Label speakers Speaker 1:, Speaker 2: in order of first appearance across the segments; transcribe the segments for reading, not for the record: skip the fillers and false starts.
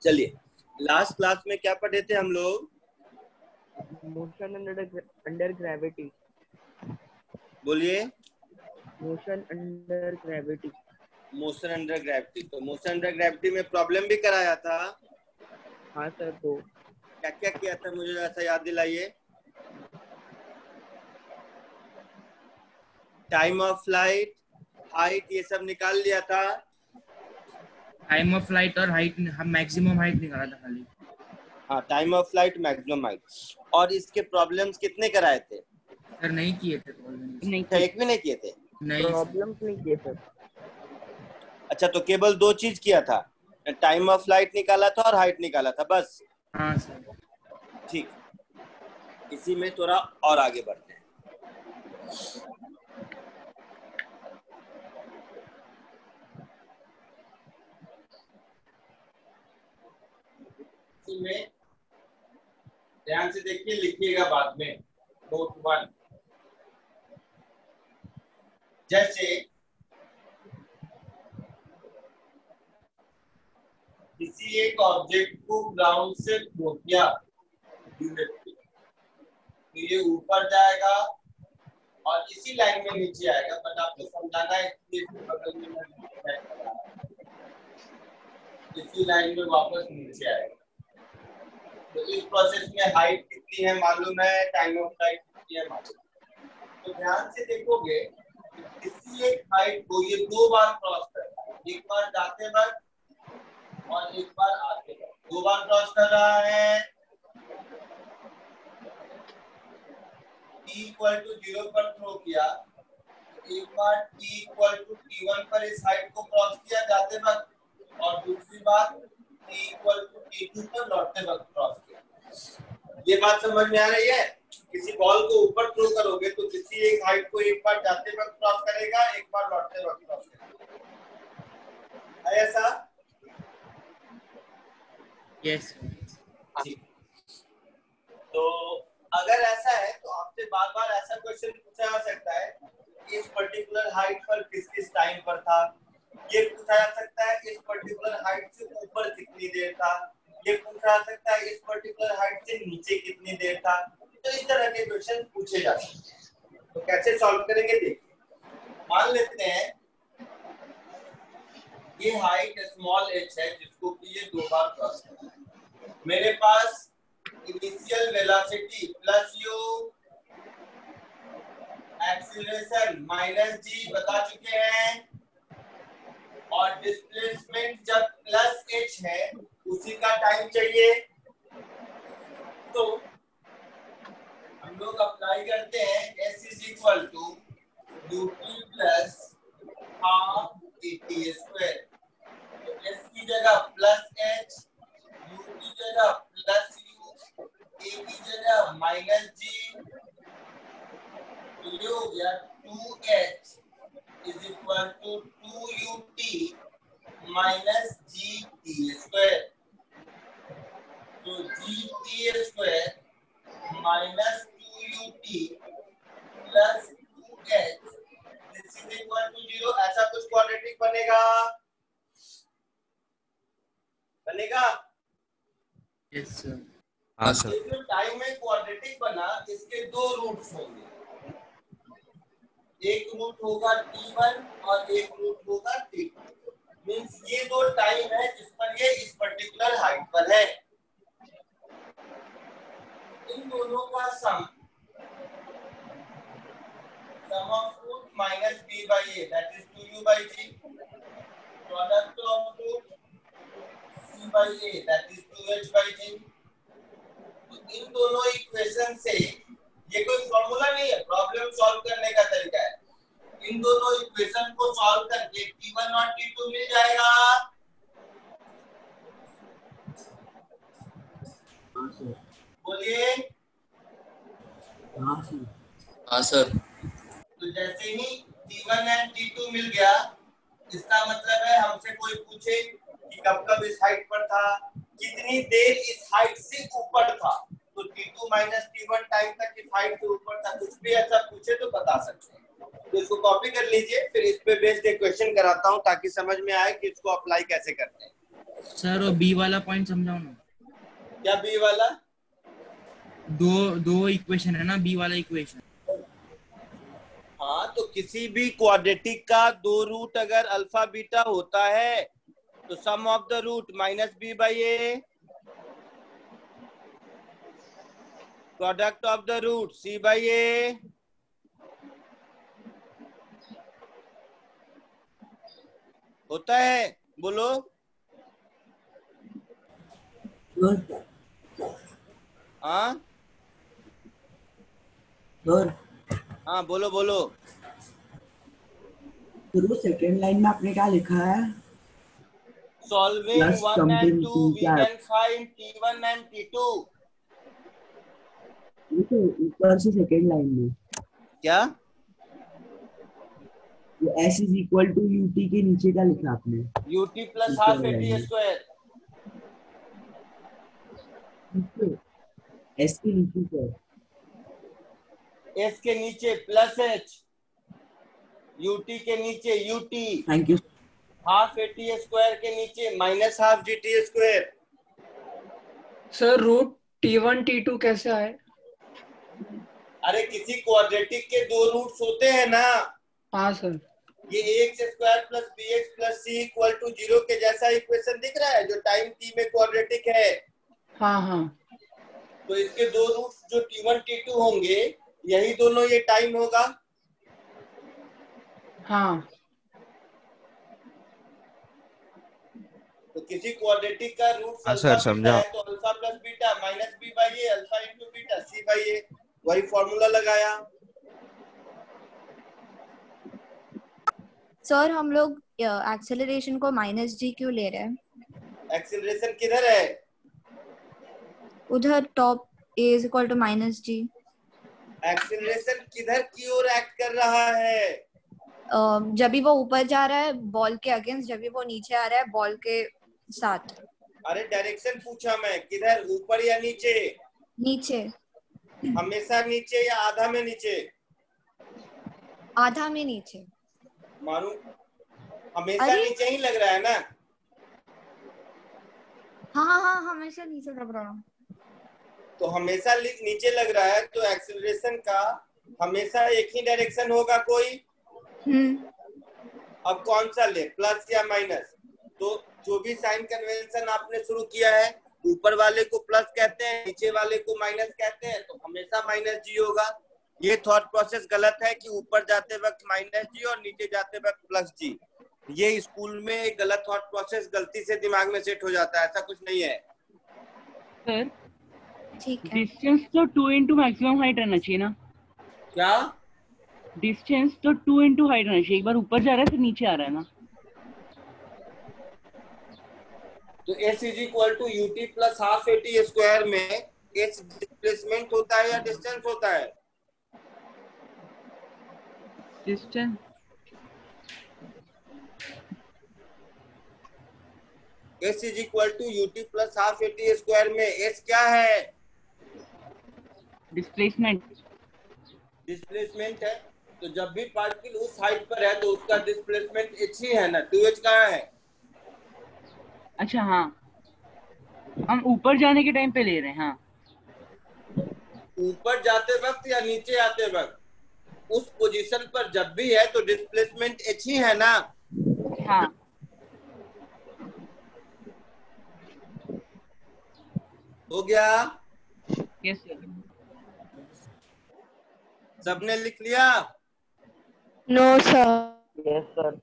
Speaker 1: चलिए, last class में क्या पढ़े थे हम लोग?
Speaker 2: Motion under gravity.
Speaker 1: बोलिए।
Speaker 2: Motion under gravity.
Speaker 1: Motion under gravity. तो मोशन अंडर ग्रेविटी में प्रॉब्लम भी कराया था।
Speaker 2: हाँ सर। तो
Speaker 1: क्या क्या किया था, मुझे ऐसा याद दिलाइए। टाइम ऑफ फ्लाइट, हाइट, ये सब निकाल लिया था।
Speaker 3: टाइम ऑफ फ्लाइट और हाइट, हम मैक्सिमम हाइट निकाला था खाली।
Speaker 1: हाँ, time of flight, maximum height. और इसके प्रॉब्लम्स कितने कराए थे?
Speaker 3: सर नहीं किए थे प्रॉब्लम्स।
Speaker 2: नहीं
Speaker 1: क्या एक भी नहीं किए थे?
Speaker 3: नहीं
Speaker 2: प्रॉब्लम्स नहीं किए सर।
Speaker 1: अच्छा, तो केवल दो चीज किया था, टाइम ऑफ फ्लाइट निकाला था और हाइट निकाला था, बस।
Speaker 3: हाँ सर।
Speaker 1: ठीक, इसी में थोड़ा और आगे बढ़ते हैं। इसी में ध्यान से देखिए, लिखिएगा बाद में। नोट 1, जैसे किसी एक ऑब्जेक्ट को ग्राउंड से थ्रो किया, तो ये ऊपर जाएगा और इसी लाइन में नीचे आएगा, बट आपको समझाना है कि इसके बगल में मैं इसी लाइन में वापस नीचे आएगा। तो इस प्रोसेस में हाइट कितनी है मालूम है, टाइम ऑफ फ्लाइट कितनी है मालूम है। तो ध्यान से देखोगे, किसी एक हाइट को ये दो बार क्रॉस करता है, एक बार जाते वक्त और एक बार आते वक्त, दो बार क्रॉस कर रहा है। t इक्वल टू 0 पर थ्रो किया, एक बार t इक्वल टू t1 पर इस हाइट को क्रॉस किया जाते वक्त, और दूसरी बार t इक्वल टू t2 पर लौटते वक्त क्रॉस किया। ये बात समझ में आ रही है? किसी बॉल को ऊपर थ्रो करोगे तो किसी एक हाइट को एक बार जाते वक्त क्रॉस करेगा, एक बार लौटते वक्त क्रॉस करेगा। है ऐसा?
Speaker 3: यस।
Speaker 1: तो अगर ऐसा है तो आपसे बार बार ऐसा क्वेश्चन पूछा जा सकता है, इस पर्टिकुलर हाइट पर किस किस टाइम पर था। ये पूछा जा सकता है, इस पर्टिकुलर हाइट से ऊपर कितनी देर था। ये पूछा जा सकता है, इस पर्टिकुलर हाइट से नीचे कितनी देर था। तो इस तरह के क्वेश्चन पूछे जा सकते हैं। तो कैसे सॉल्व करेंगे देखिए। मान लेते हैं ये हाइट स्मॉल h है, जिसको कि ये दो बार क्रॉस करना है। मेरे पास initial velocity plus u, acceleration minus g बता चुके हैं, और डिस्प्लेसमेंट जब प्लस h है उसी का टाइम चाहिए। तो हम लोग अप्लाई करते हैं, s is equal to ut plus half at square. तो s की जगह प्लस h, u की जगह प्लस u, a की जगह माइनस g, तो ये हो गया 2h is equal to 2ut minus gt square. तो gt square minus 2ut plus 2h this is equal to 0। ऐसा कुछ क्वाड्रेटिक बनेगा? बनेगा?
Speaker 3: Yes sir.
Speaker 4: हाँ सर।
Speaker 1: जो टाइम में क्वाड्रेटिक बना, इसके दो रूट्स होंगे, एक रूट होगा t1 और एक रूट होगा t2। मींस ये दो टाइम है जिस पर ये इस पर्टिकुलर हाइट पर है। इन दोनों का sum of root minus b by a, that is 2u by g, product of root c by a, that is 2h by g। तो इन दोनों इक्वेशन से, ये कोई फॉर्मूला नहीं है, प्रॉब्लम सॉल्व करने का तरीका है। इन दोनों इक्वेशन को सॉल्व करके t1 और t2 मिल जाएगा। बोलिए।
Speaker 4: हाँ सर।
Speaker 1: तो जैसे ही t1 एंड t2 मिल गया, इसका मतलब है हमसे कोई पूछे कि कब कब इस हाइट पर था, कितनी देर इस हाइट से ऊपर था, तो t2 माइनस t1 टाइम तक इस हाइट से ऊपर था, कुछ भी ऐसा पूछे तो बता सकते हैं। तो इसको कॉपी कर लीजिए, फिर इस पे बेस्ड एक क्वेश्चन कराता हूं ताकि समझ में आए कि इसको अप्लाई कैसे करते हैं।
Speaker 3: सर वो बी वाला पॉइंट समझाओ ना।
Speaker 1: क्या बी वाला?
Speaker 3: दो इक्वेशन है ना, बी वाला इक्वेशन।
Speaker 1: हाँ, तो किसी भी क्वाड्रेटिक का दो रूट अगर अल्फा बीटा होता है तो sum of the root minus B by A, product of the root C by A, होता है। बोलो। हाँ हाँ, बोलो बोलो।
Speaker 5: गुरु सेकेंड लाइन में आपने क्या लिखा है?
Speaker 1: Solving
Speaker 5: plus
Speaker 1: 1 and
Speaker 5: something
Speaker 1: 2
Speaker 5: T
Speaker 1: we
Speaker 5: क्या?
Speaker 1: can find T1 and T2।
Speaker 5: देखो ऊपर से सेकेंड लाइन में
Speaker 1: क्या?
Speaker 5: S is equal to UT के नीचे क्या लिखा आपने?
Speaker 1: ut plus
Speaker 5: नीचे
Speaker 1: half
Speaker 5: वाली
Speaker 1: at
Speaker 5: लाइन
Speaker 1: square।
Speaker 5: में एस के नीचे क्या है?
Speaker 1: s के नीचे प्लस h, ut के नीचे ut,
Speaker 5: thank you.
Speaker 1: Half at square के नीचे minus half gt square.
Speaker 6: Sir root T1 T2 कैसे आए?
Speaker 1: अरे किसी क्वाड्रेटिक के दो रूट्स होते हैं ना,
Speaker 6: हाँ सर।
Speaker 1: ये ax square plus bx plus c equal to 0 के जैसा इक्वेशन दिख रहा है जो टाइम t में क्वाड्रेटिक है।
Speaker 6: हाँ हाँ।
Speaker 1: तो इसके दो रूट्स जो T1 T2 होंगे, यही दोनों ये टाइम होगा।
Speaker 6: हाँ
Speaker 1: तो किसी क्वाड्रेटिक का रूट
Speaker 7: हाँ
Speaker 1: अल्फा
Speaker 7: सर,
Speaker 1: बीटा
Speaker 7: समझा।
Speaker 1: है तो alpha plus beta minus B by A, alpha into beta C by A, वही फॉर्मूला लगाया।
Speaker 8: सर हम लोग एक्सेलरेशन को माइनस जी क्यों ले रहे हैं?
Speaker 1: एक्सीलरेशन किधर है?
Speaker 8: उधर top A is equal to minus G.
Speaker 1: Acceleration किधर की ओर एक्ट कर रहा है?
Speaker 8: जब भी वो ऊपर जा रहा है बॉल के अगेंस्ट, जब भी वो नीचे आ रहा है बॉल के साथ।
Speaker 1: अरे डायरेक्शन पूछा मैं, किधर, ऊपर या नीचे?
Speaker 8: नीचे।
Speaker 1: हमेशा नीचे या आधा में नीचे?
Speaker 8: आधा में नीचे।
Speaker 1: मानू हमेशा
Speaker 8: अरे
Speaker 1: नीचे ही लग रहा है ना?
Speaker 8: हाँ हमेशा नीचे लग रहा है।
Speaker 1: तो हमेशा नीचे लग रहा है तो एक्सीलरेशन का हमेशा एक ही डायरेक्शन होगा कोई। अब कौन सा ले, प्लस या माइनस? तो जो भी साइन कन्वेंशन आपने शुरू किया है, ऊपर वाले को प्लस कहते हैं, नीचे वाले को माइनस कहते हैं, तो हमेशा माइनस जी होगा। ये थॉट प्रोसेस गलत है कि ऊपर जाते वक्त माइनस जी और नीचे जाते वक्त प्लस जी। ये स्कूल में एक गलत थॉट प्रोसेस गलती से दिमाग में सेट हो जाता है, ऐसा कुछ नहीं है।
Speaker 6: सर
Speaker 8: ठीक है।
Speaker 6: डिस्टेंस तो 2 इंटू मैक्सिमम हाइट रहना चाहिए ना?
Speaker 1: क्या
Speaker 6: डिस्टेंस तो 2 इंटू हाइट रहना चाहिए। एक बार ऊपर जा रहा है फिर नीचे आ रहा है ना?
Speaker 1: तो s is equal to ut plus half at square में s डिस्प्लेसमेंट होता है या डिस्टेंस होता है?
Speaker 6: Distance.
Speaker 1: s is equal to ut plus half at square में s क्या है?
Speaker 6: डिस्प्लेसमेंट।
Speaker 1: डिस्प्लेसमेंट है। तो जब भी पार्टिकल उस हाइट पर है तो उसका डिस्प्लेसमेंट h ही है ना, 2h कहाँ है?
Speaker 6: अच्छा हाँ, हम ऊपर जाने के टाइम पे ले रहे हैं। हाँ,
Speaker 1: ऊपर जाते वक्त या नीचे आते वक्त, उस पोजीशन पर जब भी है तो डिस्प्लेसमेंट h ही है ना।
Speaker 6: हाँ
Speaker 1: हो गया?
Speaker 6: Yes sir.
Speaker 1: सबने लिख लिया?
Speaker 8: No sir.
Speaker 2: Yes sir.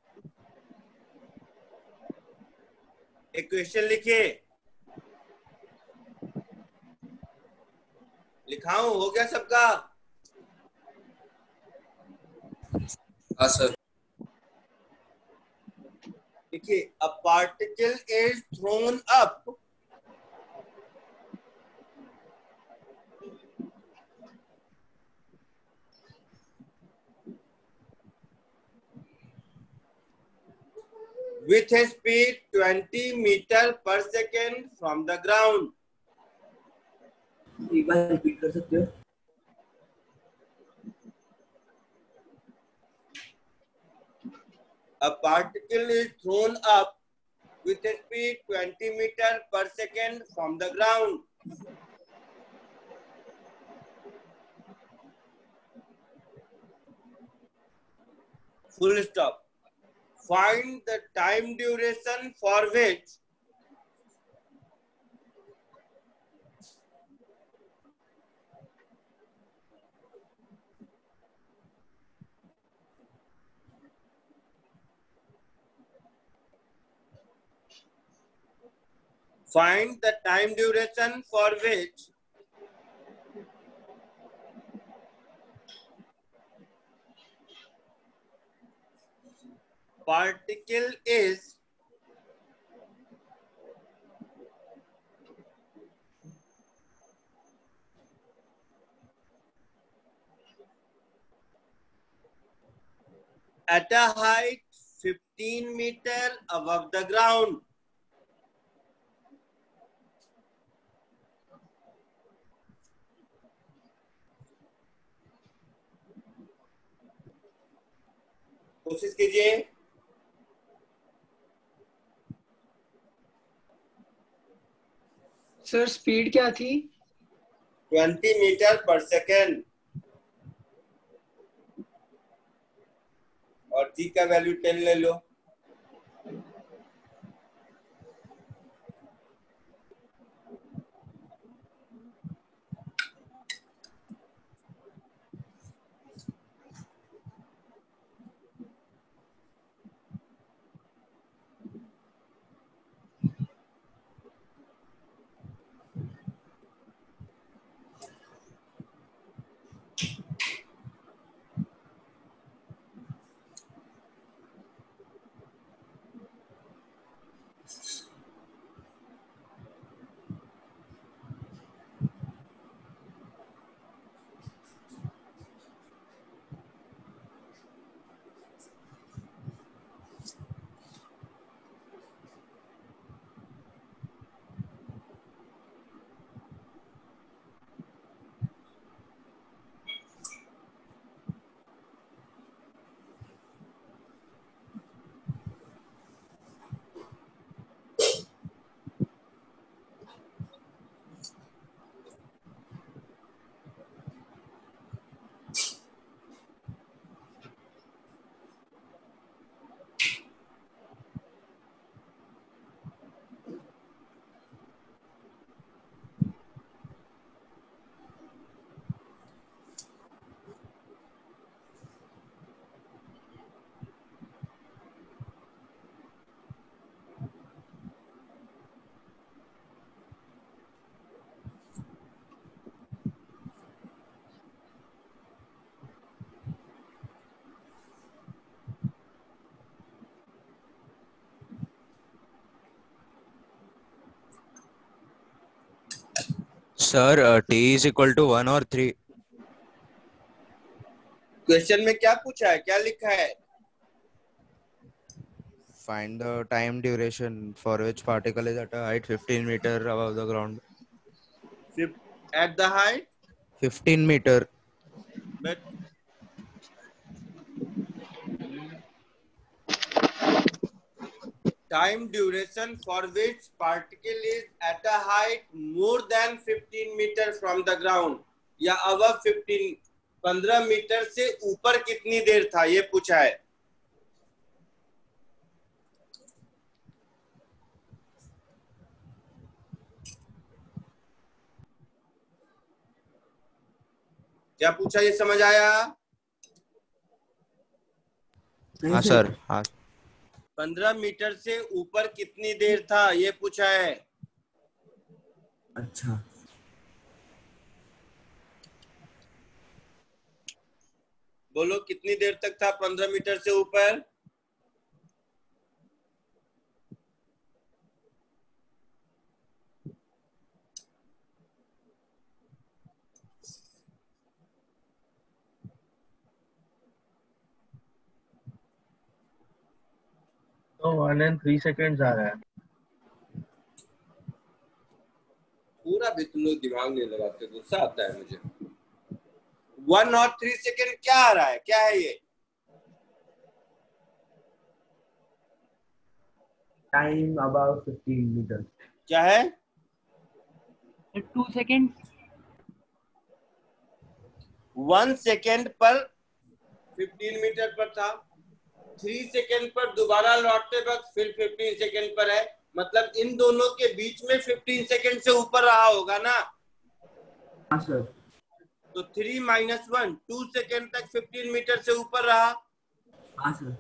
Speaker 1: एक क्वेश्चन लिखिए। लिखाऊं? हो गया सबका?
Speaker 4: हाँ सर।
Speaker 1: देखिए, a particle is thrown up with a speed 20 meter per second from the ground.
Speaker 5: एक बार रिपीट कर सकते हो?
Speaker 1: A particle is thrown up with a speed 20 meter per second from the ground. Full stop. Find the time duration for which particle is at a height 15 meter above the ground. कोशिश कीजिए।
Speaker 7: Sir speed क्या थी?
Speaker 1: 20 meter पर second और जी का value 10 ले लो।
Speaker 4: Sir, T is equal to 1 or 3.
Speaker 1: Question में क्या पूछा है, क्या लिखा है?
Speaker 4: Find the time duration for which particle is at a height 15 meter above the ground.
Speaker 1: At the height
Speaker 4: 15 meter.
Speaker 1: but time duration for which particle is at a height more than 15 meter from the ground या above 15 metre से ऊपर कितनी देर था, ये पूछा है। क्या पूछा, ये समझ आया?
Speaker 4: हाँ सर, हाँ।
Speaker 1: 15 मीटर से ऊपर कितनी देर था, ये पूछा है।
Speaker 5: अच्छा,
Speaker 1: बोलो कितनी देर तक था 15 मीटर से ऊपर?
Speaker 9: तो 1 and 3 seconds आ रहा है।
Speaker 1: पूरा भी तुम लोग दिमाग नहीं लगाते, गुस्सा आता है मुझे। 1 और 3 सेकेंड क्या आ रहा है, क्या है ये?
Speaker 5: Time about 15 meters.
Speaker 1: क्या है?
Speaker 6: 2 सेकेंड
Speaker 1: 1 सेकेंड पर 15 मीटर पर था, 3 सेकेंड पर दोबारा लौटते वक्त फिर 15 सेकेंड पर है, मतलब इन दोनों के बीच में 15 सेकेंड से ऊपर रहा होगा ना।
Speaker 5: हाँ सर।
Speaker 1: तो 3 - 1 2 सेकेंड तक 15 मीटर से ऊपर रहा।
Speaker 5: हाँ सर।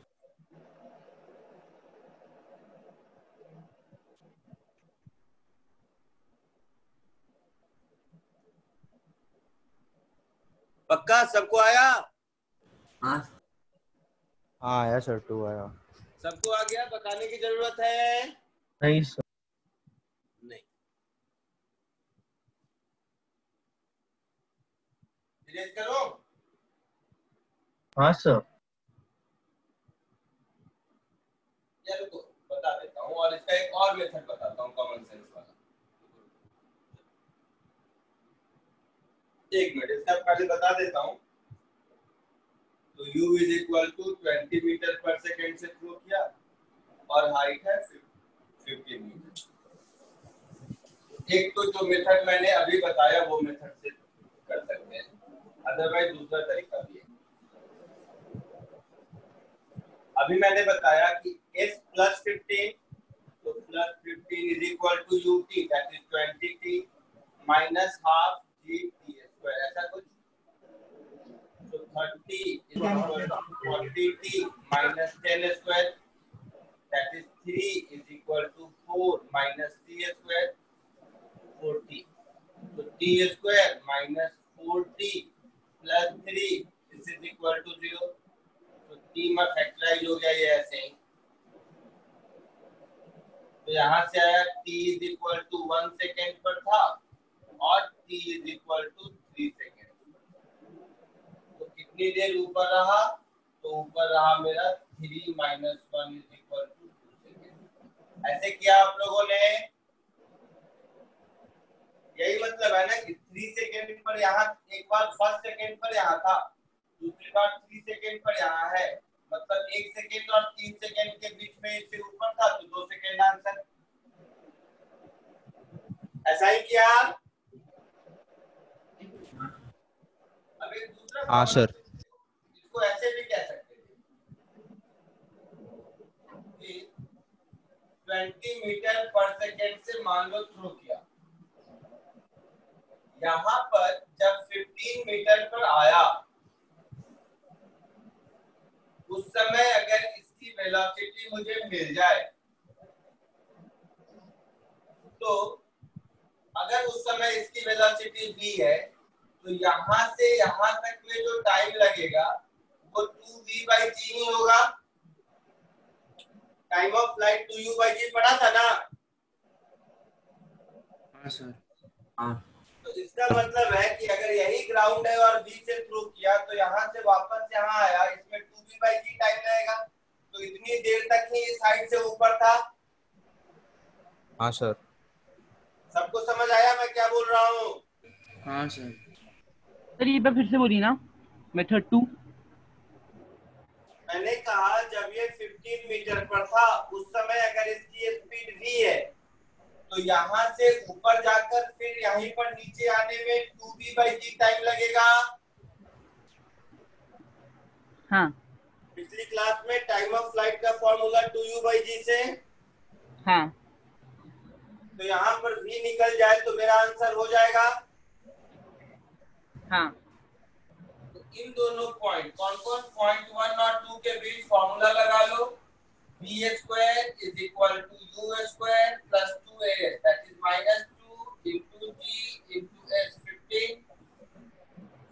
Speaker 1: पक्का सबको आया?
Speaker 5: हाँ
Speaker 4: हाँ आया सर, 2 आया।
Speaker 1: सबको आ गया? बताने की जरूरत है?
Speaker 9: नहीं सर।
Speaker 1: नहीं। डिलीट करो।
Speaker 9: हाँ सर।
Speaker 1: या रुको बता देता हूँ, और इसका एक और मेथड बताता हूँ कॉमन सेंस वाला। एक मिनट, इसका पहले बता देता हूँ। तो u is equal to 20 meter पर सेकेंड से थ्रो किया और हाइट है 15 मीटर। एक तो जो मेथड मैंने अभी बताया वो मेथड से कर सकते हैं, अदरवाइज दूसरा तरीका भी है। अभी मैंने बताया कि s प्लस 15, तो plus 15 is equal to ut, that is 20t minus half gt square, ऐसा कुछ। तो 30 is equal to 40t minus 10 square, that is 3 is equal to 4 minus t square, 40। तो t square minus 4t plus 3 this is equal to 0। तो t में factorise हो गया ये ऐसे ही। तो यहाँ से आया t is equal to 1 second पर था और t is equal to 3 second. तो कितनी देर ऊपर रहा? तो ऊपर रहा मेरा 3 - 1 इज इक्वल टू 2 सेकेंड। ऐसे किया आप लोगों ने? यही मतलब है ना कि 3 सेकेंड पर यहाँ, एक बार 1 सेकेंड पर यहाँ था, दूसरी बार 3 सेकेंड पर यहाँ है, मतलब 1 सेकेंड और 3 सेकेंड के बीच में इससे ऊपर था, तो 2 सेकेंड आंसर। ऐसा ही किया। अब एक दूसरा
Speaker 4: हाँ सर।
Speaker 1: इसको ऐसे भी कह सकते हैं कि 20 मीटर पर सेकेंड से मान लो थ्रो किया, यहाँ पर जब 15 मीटर पर आया उस समय अगर इसकी वेलोसिटी मुझे मिल जाए, तो अगर उस समय इसकी वेलोसिटी v है, तो यहाँ से यहाँ तक में जो टाइम लगेगा वो 2v/g ही होगा। टाइम ऑफ फ्लाइट 2u/g पढ़ा था ना?
Speaker 3: हाँ सर।
Speaker 5: हाँ।
Speaker 1: तो इसका मतलब है कि अगर यही ग्राउंड है और v से थ्रू किया, तो यहाँ से वापस यहाँ आया, इसमें 2v/g टाइम लगेगा। तो इतनी देर तक ही इस हाइट से ऊपर था।
Speaker 4: हाँ सर।
Speaker 1: सबको समझ आया मैं क्या बोल रहा हूँ?
Speaker 3: हाँ सर।
Speaker 6: सर ये बार फिर से बोलिए ना, मेथड 2।
Speaker 1: मैंने कहा जब ये 15 मीटर पर था उस समय अगर इसकी स्पीड v है, तो यहाँ से ऊपर जाकर फिर यहीं पर नीचे आने में 2v/g टाइम लगेगा।
Speaker 6: हाँ
Speaker 1: पिछली क्लास में टाइम ऑफ फ्लाइट का फॉर्मूला 2u/g से।
Speaker 6: हाँ
Speaker 1: तो यहाँ पर v निकल जाए तो मेरा आंसर हो जाएगा।
Speaker 6: हाँ।
Speaker 1: तो इन दोनों पॉइंट, कौन कौन? पॉइंट 1 और 2 के बीच फॉर्मूला लगा लो। v square is equal to u square plus 2as, that is -2 into g into s 15।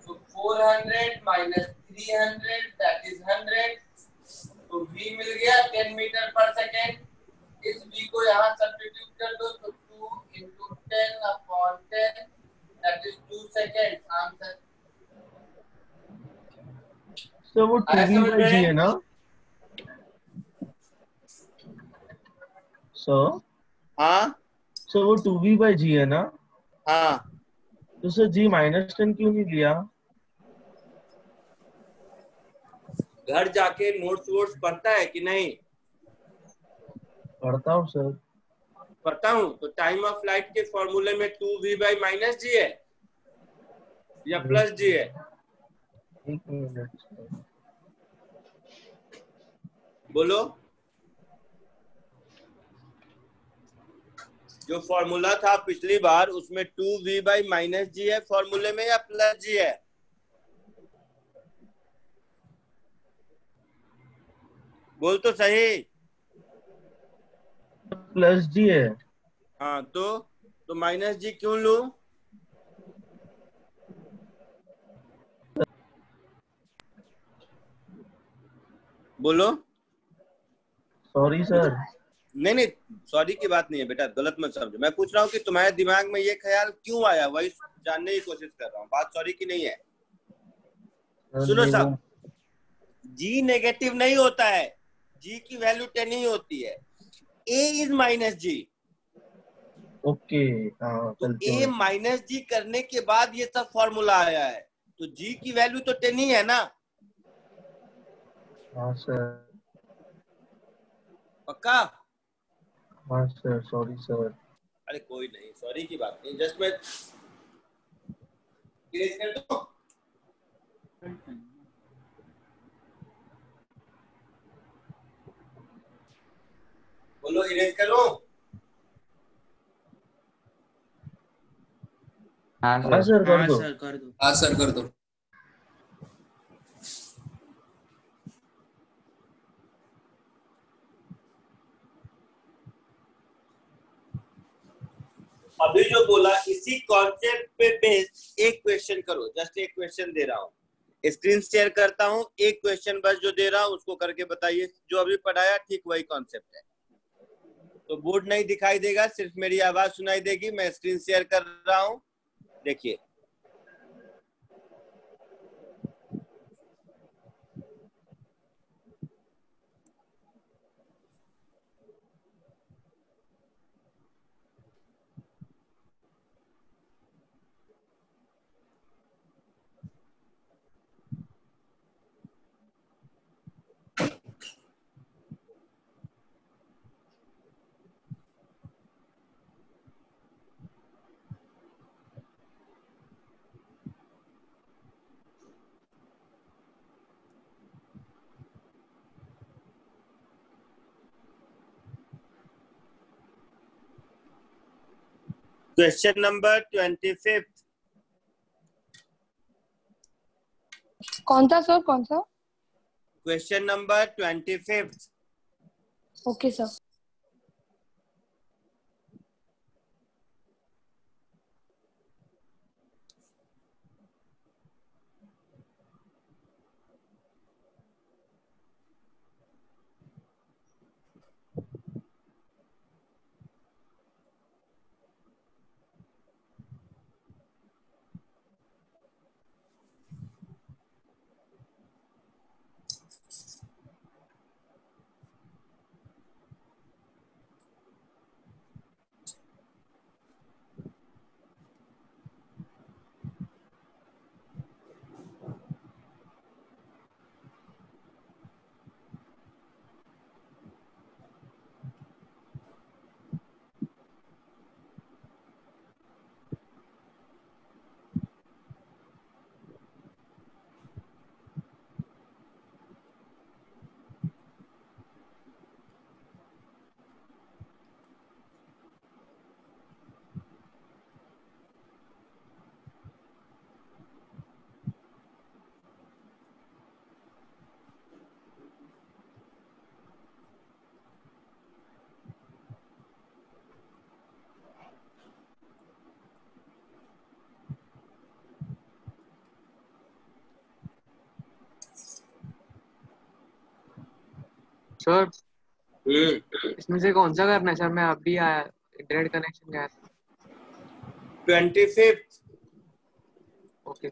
Speaker 1: so 400 minus 300 that is 100। तो v मिल गया 10 मीटर पर सेकेंड। इस v को यहाँ सब्स्टिट्यूट कर दो, तो 2 into 10/10 that is 2 second answer.
Speaker 9: Sir वो 2v/g है ना सर?
Speaker 1: हाँ
Speaker 9: सर वो 2v/g है ना?
Speaker 1: हाँ।
Speaker 9: तो सर g -10 क्यों नहीं लिया?
Speaker 1: घर जाके नोट्स वोट्स पढ़ता है कि नहीं?
Speaker 9: पढ़ता हूँ सर।
Speaker 1: पढ़ता हूँ तो टाइम ऑफ फ्लाइट के फॉर्मूले में 2v बाई माइनस जी है या प्लस जी है?
Speaker 9: एक मिनट सर।
Speaker 1: बोलो, जो फॉर्मूला था पिछली बार उसमें 2v बाई माइनस जी है फॉर्मूले में या प्लस जी है? बोल तो सही।
Speaker 9: प्लस जी है।
Speaker 1: हाँ तो माइनस जी क्यों लूं? बोलो।
Speaker 9: Sorry sir.
Speaker 1: नहीं नहीं, सॉरी की बात नहीं है बेटा, गलत मत समझो। मैं पूछ रहा हूँ कि तुम्हारे दिमाग में ये ख्याल क्यों आया, वही जानने की कोशिश कर रहा हूँ। बात सॉरी की नहीं है। सुनो
Speaker 9: नहीं
Speaker 1: सब,
Speaker 9: वो
Speaker 1: जी नेगेटिव नहीं होता है, जी की वैल्यू 10 ही होती है। ए इज माइनस जी,
Speaker 9: ओके। हाँ
Speaker 1: तो
Speaker 9: चलते
Speaker 1: ए
Speaker 9: हैं।
Speaker 1: माइनस जी करने के बाद ये सब फॉर्मूला आया है, तो जी की वैल्यू तो 10 ही है ना।
Speaker 9: हाँ सर।
Speaker 1: पक्का?
Speaker 9: हाँ सर, सॉरी सर।
Speaker 1: अरे कोई नहीं, सॉरी की बात नहीं, जस्ट मैं इरेज कर दूं। बोलो, इरेज करो।
Speaker 5: हाँ
Speaker 9: हाँ
Speaker 5: सर।
Speaker 9: सर कर
Speaker 3: हाँ
Speaker 9: दो।
Speaker 3: सर कर दो।
Speaker 7: हाँ सर कर दो।
Speaker 1: अभी जो बोला इसी कॉन्सेप्ट पे बेस एक क्वेश्चन करो, जस्ट एक क्वेश्चन दे रहा हूँ, स्क्रीन शेयर करता हूँ, एक क्वेश्चन बस जो दे रहा हूँ उसको करके बताइए। जो अभी पढ़ाया ठीक वही कॉन्सेप्ट है। तो बोर्ड नहीं दिखाई देगा, सिर्फ मेरी आवाज सुनाई देगी। मैं स्क्रीन शेयर कर रहा हूँ, देखिए। Question number 25।
Speaker 10: कौन सा सर, कौन सा?
Speaker 1: Question number 25।
Speaker 10: Okay sir.
Speaker 11: Sir
Speaker 1: hmm,
Speaker 11: इसमें से कौन सा करना है सर? मैं अभी आया, इंटरनेट कनेक्शन गया था।
Speaker 1: 25।
Speaker 11: ओके।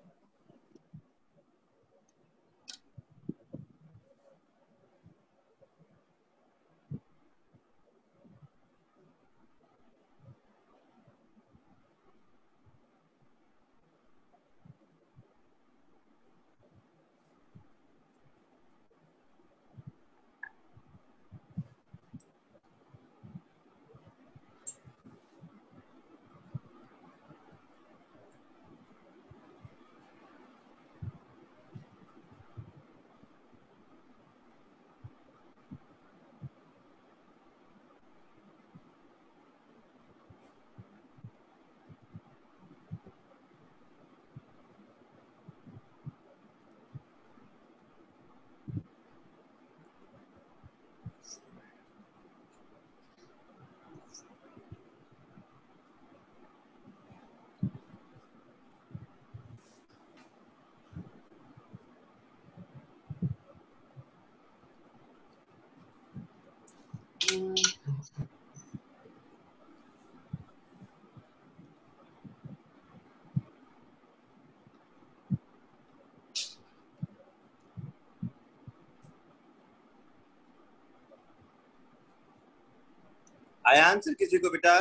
Speaker 1: आया आंसर किसी को बेटा?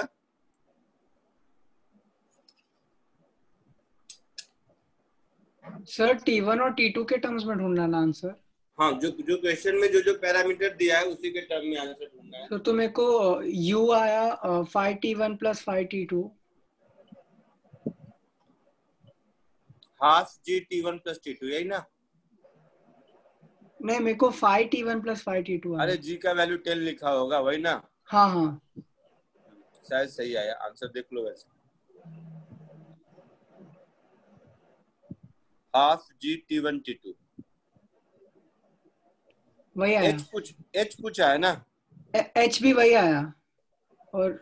Speaker 7: सर T1 और T2 के टर्म्स में ढूंढना ना आंसर।
Speaker 1: हाँ, जो जो क्वेश्चन में जो जो पैरामीटर दिया है उसी के टर्म में आंसर ढूंढना है।
Speaker 7: तो मेरे को U आया 5T1 + 5T2।
Speaker 1: हाफ जी T1 + T2 यही ना?
Speaker 7: नहीं, मेरे को 5T1 + 5T2 आया।
Speaker 1: अरे जी का वैल्यू 10 लिखा होगा, वही ना?
Speaker 7: हाँ हाँ,
Speaker 1: शायद सही आया आंसर, देख लो वैसे। हाफ जी T1 T2
Speaker 7: वही आया।
Speaker 1: एच पूछा है ना?
Speaker 7: H भी वही आया और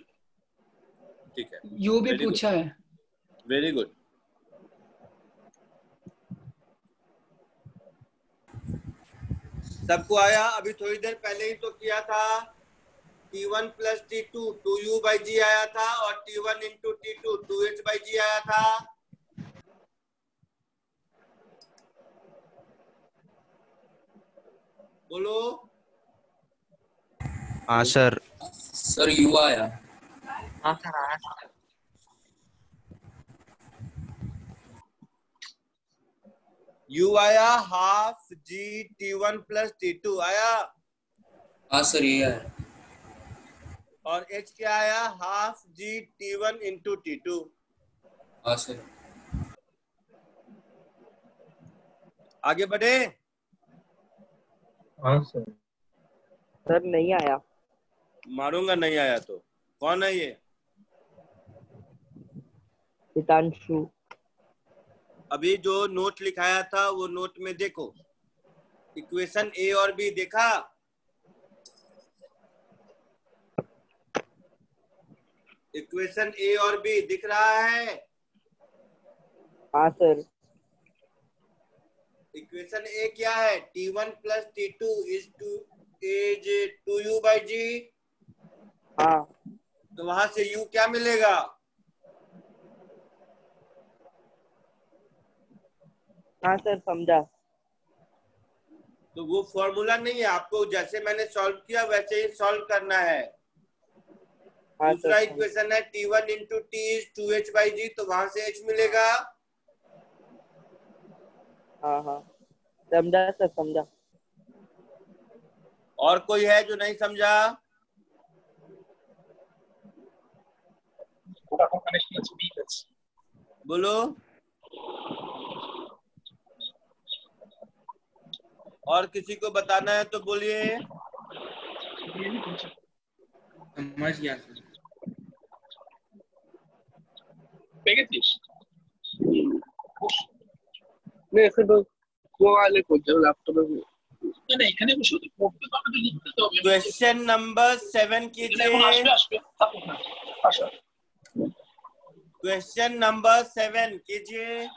Speaker 1: ठीक है,
Speaker 7: U भी
Speaker 1: Very
Speaker 7: पूछा है।
Speaker 1: Very good. सबको आया? अभी थोड़ी देर पहले ही तो किया था। T1 + T2 2U/G आया था और T1 × T2 2H/G आया था। बोलो।
Speaker 4: हाँ सर।
Speaker 3: सर यू आया।
Speaker 11: हाँ सर आया सर।
Speaker 1: U आया, हाफ जी T1 + T2 आया।
Speaker 3: हाँ सर ये आया।
Speaker 1: और H क्या आया? हाफ जी T1 × T2।
Speaker 3: हाँ सर।
Speaker 1: आगे बढ़े?
Speaker 9: हाँ सर।
Speaker 2: सर नहीं आया।
Speaker 1: मारूंगा नहीं आया तो। कौन है ये?
Speaker 2: हितांशु।
Speaker 1: अभी जो नोट लिखाया था वो नोट में देखो, इक्वेशन A और B देखा? इक्वेशन A और B दिख रहा है?
Speaker 2: हाँ सर।
Speaker 1: इक्वेशन A क्या है? T1 + T2 is 2U/G।
Speaker 2: हाँ
Speaker 1: तो वहां से U क्या मिलेगा?
Speaker 2: हाँ सर, समझा।
Speaker 1: तो वो फॉर्मूला नहीं है, आपको जैसे मैंने सॉल्व किया वैसे ही सॉल्व करना है।
Speaker 2: हाँ
Speaker 1: दूसरा
Speaker 2: सर।
Speaker 1: इक्वेशन है T1 × T is 2H/G, तो वहां से H मिलेगा।
Speaker 2: हाँ हाँ, समझा सर, समझा।
Speaker 1: और कोई है जो नहीं समझा? बोलो। और किसी को बताना है तो बोलिए।
Speaker 3: समझ गया सर।
Speaker 1: क्वेश्चन नंबर 7 कीजिए। क्वेश्चन नंबर 7 कीजिए।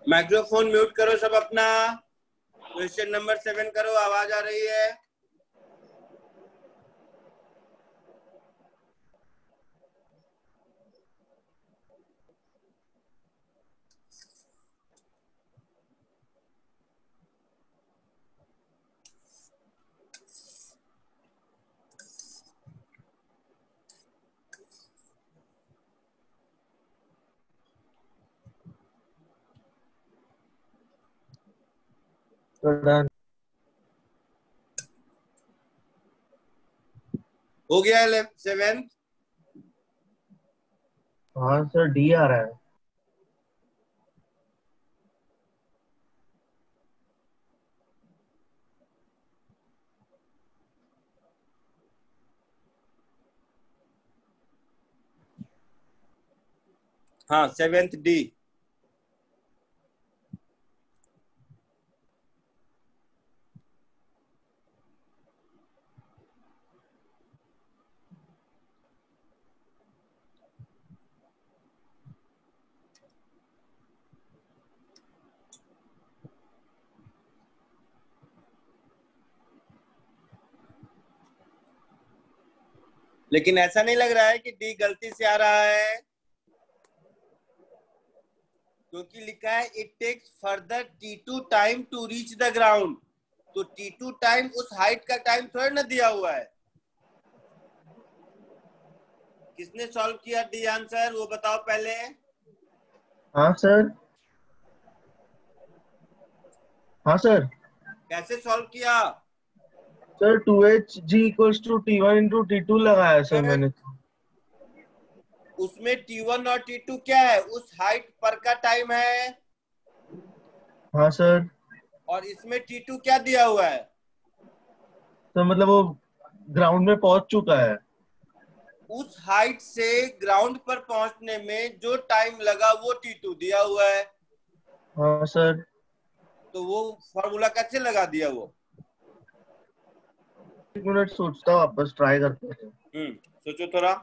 Speaker 1: माइक्रोफोन म्यूट करो सब अपना। क्वेश्चन नंबर 7 करो, आवाज आ रही है?
Speaker 9: डन।
Speaker 1: हो गया 7?
Speaker 9: हाँ सर, डी आ रहा है।
Speaker 1: हाँ 7th डी। लेकिन ऐसा नहीं लग रहा है कि डी गलती से आ रहा है, क्योंकि लिखा है it takes further T2 time to reach the ground. तो T2 टाइम उस हाइट का टाइम थोड़ा ना दिया हुआ है। किसने सॉल्व किया डी आंसर, वो बताओ पहले।
Speaker 9: हाँ सर। हाँ सर।
Speaker 1: कैसे सॉल्व किया?
Speaker 9: Sir 2hg equals to T1 into T2 लगाया सर मैंने।
Speaker 1: उसमें T1 और T2 क्या है? उस हाइट पर का टाइम है।
Speaker 9: हाँ सर।
Speaker 1: और इसमें T2 क्या दिया हुआ है?
Speaker 9: सर मतलब वो ग्राउंड में पहुंच चुका है।
Speaker 1: उस हाइट से ग्राउंड पर पहुंचने में जो टाइम लगा वो T2 दिया हुआ है।
Speaker 9: हाँ सर।
Speaker 1: तो वो फॉर्मूला कैसे लगा दिया वो?
Speaker 9: 1 मिनट सोचता हूँ, वापस ट्राई करते हैं।
Speaker 1: सोचो थोड़ा।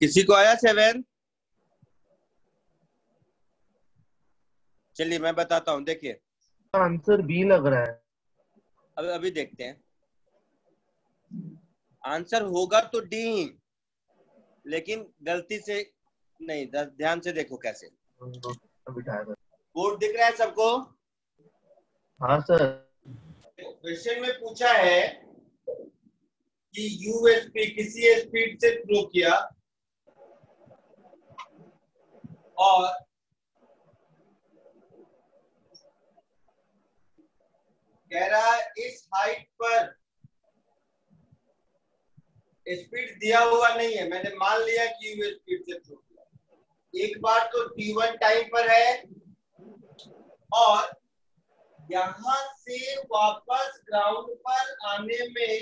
Speaker 1: किसी को आया 7? चलिए मैं बताता हूँ, देखिए
Speaker 9: आंसर बी लग रहा है।
Speaker 1: अभी देखते हैं। आंसर होगा तो डी, लेकिन गलती से नहीं। ध्यान से देखो कैसे। बोर्ड दिख रहा है सबको?
Speaker 9: हाँ सर।
Speaker 1: क्वेश्चन में पूछा है कि यूएसपी किसी स्पीड से थ्रो किया और कह रहा है इस हाइट पर स्पीड दिया हुआ नहीं है। मैंने मान लिया कि यूएस स्पीड से थ्रो किया। एक बार तो T1 टाइम पर है और यहां से वापस ग्राउंड पर आने में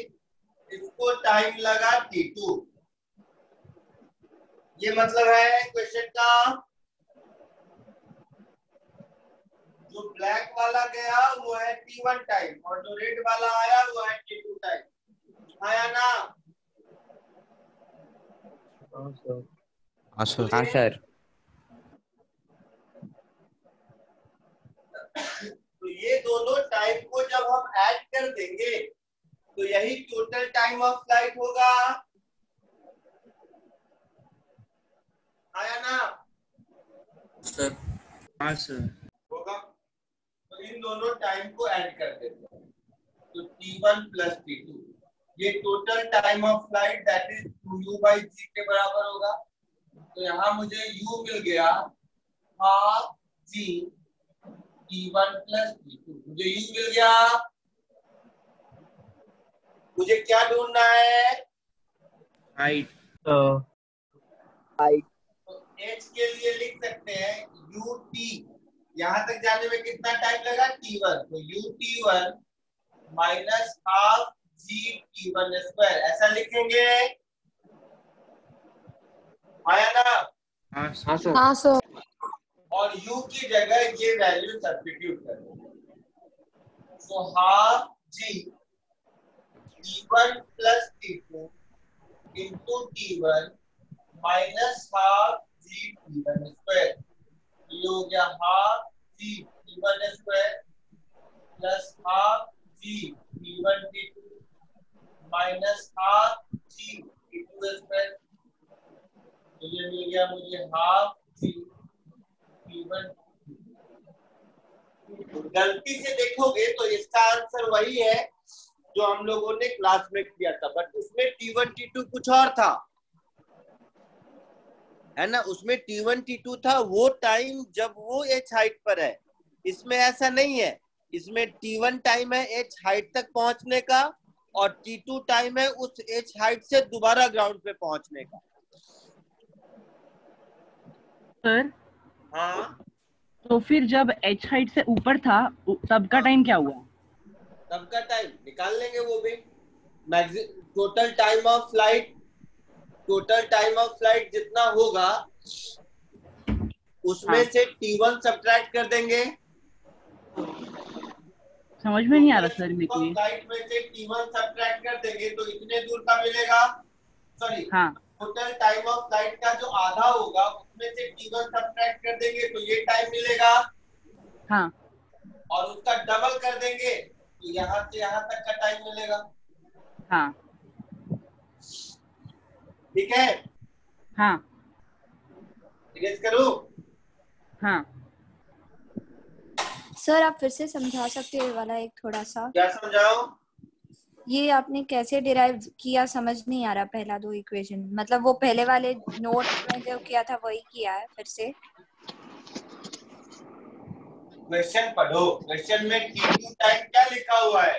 Speaker 1: इसको टाइम लगा T2। ये मतलब है क्वेश्चन का। जो ब्लैक वाला गया वो है T1 टाइम और जो रेड वाला आया वो है T2 टाइम। आया ना?
Speaker 4: हाँ सर।
Speaker 2: हाँ सर।
Speaker 1: तो ये दोनों टाइम को जब हम ऐड कर देंगे तो यही टोटल टाइम ऑफ फ्लाइट होगा। आया ना?
Speaker 3: सर। हाँ सर।
Speaker 1: होगा। तो इन दोनों टाइम को ऐड कर देते हैं तो T1 प्लस T2, ये total time of flight that is 2u/g के बराबर होगा। तो यहाँ मुझे u मिल गया half g T1 plus T2, मुझे U मिल गया। मुझे क्या ढूंढना है?
Speaker 3: हाइट।
Speaker 2: हाइट।
Speaker 1: तो H के लिए लिख सकते हैं UT, यहां तक जाने में कितना टाइम लगा? T1, तो UT1 minus half GT1 square, ऐसा लिखेंगे। आया ना?
Speaker 3: हाँ
Speaker 11: हाँ सर।
Speaker 10: हाँ सर।
Speaker 1: और U की जगह ये वैल्यू सब्स्टिट्यूट कर देंगे। So half G T1 plus T2 into T1 minus half G T1 square, ये हो गया half G T1 square plus half G T1 T2 minus half G T2 square, तो ये मिल गया मुझे हाफ G T1। गलती से देखोगे तो इसका आंसर वही है जो हम लोगों ने क्लास में किया था, बट उसमें T1 T2 कुछ और था, है ना? उसमें T1 T2 था वो टाइम जब वो H हाइट पर है। इसमें ऐसा नहीं है, इसमें T1 टाइम है H हाइट तक पहुंचने का और T2 टाइम है उस H हाइट से दोबारा ग्राउंड पे पहुंचने का।
Speaker 6: सर
Speaker 1: हाँ,
Speaker 6: तो फिर जब H हाइट से ऊपर था तब का टाइम क्या हुआ?
Speaker 1: तब का टाइम निकाल लेंगे वो भी। Total time of flight, total time of flight जितना होगा उसमें से T1 सब्ट्रैक्ट कर देंगे।
Speaker 6: समझ में नहीं आ रहा सर मेरे को ये।
Speaker 1: फ्लाइट में से T1 सब्ट्रैक्ट कर देंगे तो इतने दूर का मिलेगा। सॉरी,
Speaker 6: हाँ
Speaker 1: टोटल टाइम ऑफ फ्लाइट का जो आधा होगा उसमें से T1 सब्ट्रैक्ट कर देंगे तो ये टाइम मिलेगा।
Speaker 6: हाँ
Speaker 1: और उसका डबल कर देंगे तो यहाँ से यहाँ तक का टाइम मिलेगा।
Speaker 6: हाँ
Speaker 1: ठीक है?
Speaker 6: हाँ
Speaker 1: इरेज करूं?
Speaker 6: हाँ
Speaker 8: सर आप फिर से समझा सकते हैं ये वाला एक थोड़ा सा?
Speaker 1: क्या समझाऊं?
Speaker 8: ये आपने कैसे डिराइव किया समझ नहीं आ रहा। पहला दो इक्वेशन मतलब वो पहले वाले नोट में जो किया था वही किया है फिर से।
Speaker 1: क्वेश्चन पढ़ो, क्वेश्चन में T2 टाइम क्या लिखा हुआ है?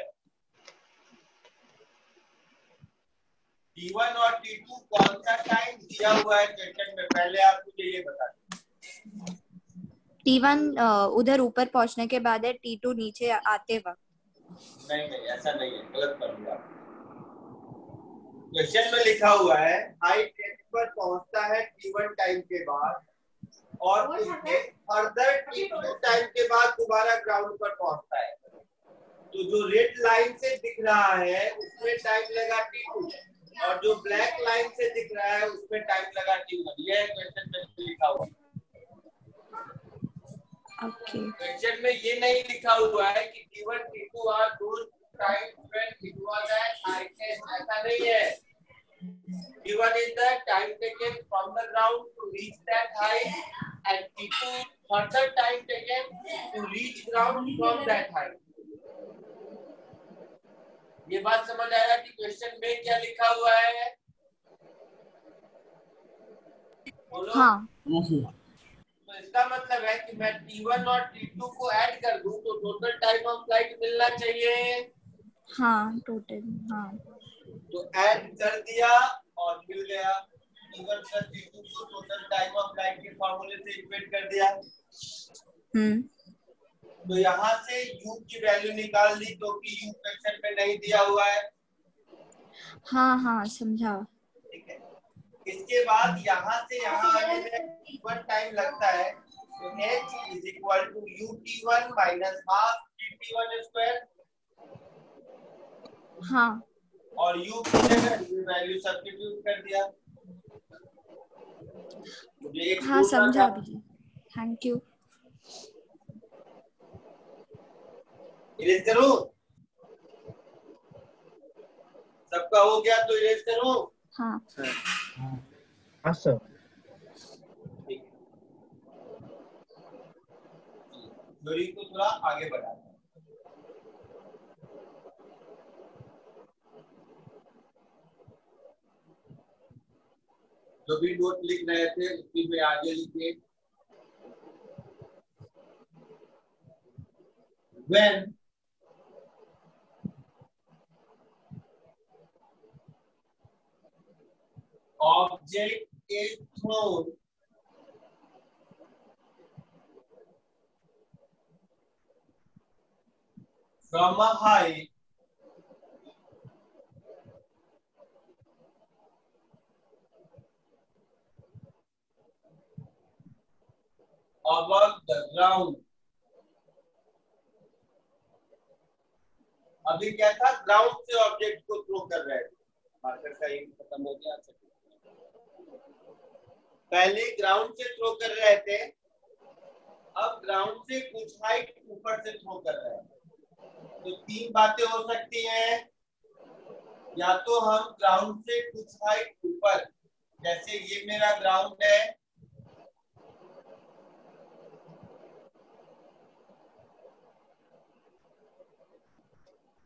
Speaker 1: T1 और T2 कौन सा टाइम दिया हुआ है क्वेश्चन में? पहले आप मुझे ये बता दो।
Speaker 8: T1 उधर ऊपर पहुंचने के बाद है, T2 नीचे आते वक्त।
Speaker 1: नहीं नहीं ऐसा नहीं है, गलत पढ़ लिया। क्वेश्चन में लिखा हुआ है हाइट H पर पहुंचता है T1 टाइम के बाद और उसके फर्दर T2 टाइम के बाद दोबारा ग्राउंड पर पहुंचता है। तो जो रेड लाइन से दिख रहा है उसमें टाइम लगा T2 और जो ब्लैक लाइन से दिख रहा है उसमें टाइम लगा T1। ये क्वेश्चन में लिखा हुआ है। क्वेश्चन में ये नहीं लिखा हुआ है कि T1 T2 are those time when it was at height, ऐसा नहीं है। T1 is the time taken from the ground to reach that height and T2 further time taken to reach ground from that height। ये बात समझ आया कि question में क्या लिखा हुआ है? बोलो।
Speaker 8: हाँ।
Speaker 1: तो इसका मतलब है कि मैं T1 और T2 को ऐड कर दूं तो टोटल टाइम ऑफ फ्लाइट मिलना चाहिए।
Speaker 8: हाँ टोटल, हाँ
Speaker 1: तो ऐड कर दिया और मिल गया। T1 प्लस T2 को टोटल टाइम ऑफ फ्लाइट के फार्मूले से इक्वेट कर दिया। तो यहाँ से U की वैल्यू निकाल दी तो कि U क्वेश्चन में नहीं दिया हुआ है।
Speaker 8: हाँ हाँ समझा।
Speaker 1: ठीक है, इसके बाद यहाँ से यहाँ आने में T1 टाइम लगता है तो H is equal to UT1 minus half GT1 square.
Speaker 8: हाँ
Speaker 1: और U की जगह वैल्यू सब्स्टिट्यूट कर दिया। मुझे एक
Speaker 8: हाँ समझा भी। Thank you.
Speaker 1: इरेज करूं? सबका हो गया तो इरेज करूं?
Speaker 8: हाँ
Speaker 9: सर। हाँ सर।
Speaker 1: थ्योरी को थोड़ा आगे बढ़ा। जो भी नोट लिख रहे थे उसकी में आगे लिखिए। when object is thrown from a height above the ground. अभी क्या था, ग्राउंड से ऑब्जेक्ट को थ्रो कर रहे थे, मार्कर का ये खत्म हो गया। पहले ग्राउंड से थ्रो कर रहे थे, अब ग्राउंड से कुछ हाइट ऊपर से थ्रो कर रहे हैं। तो तीन बातें हो सकती हैं, या तो हम ग्राउंड से कुछ हाइट ऊपर, जैसे ये मेरा ग्राउंड है,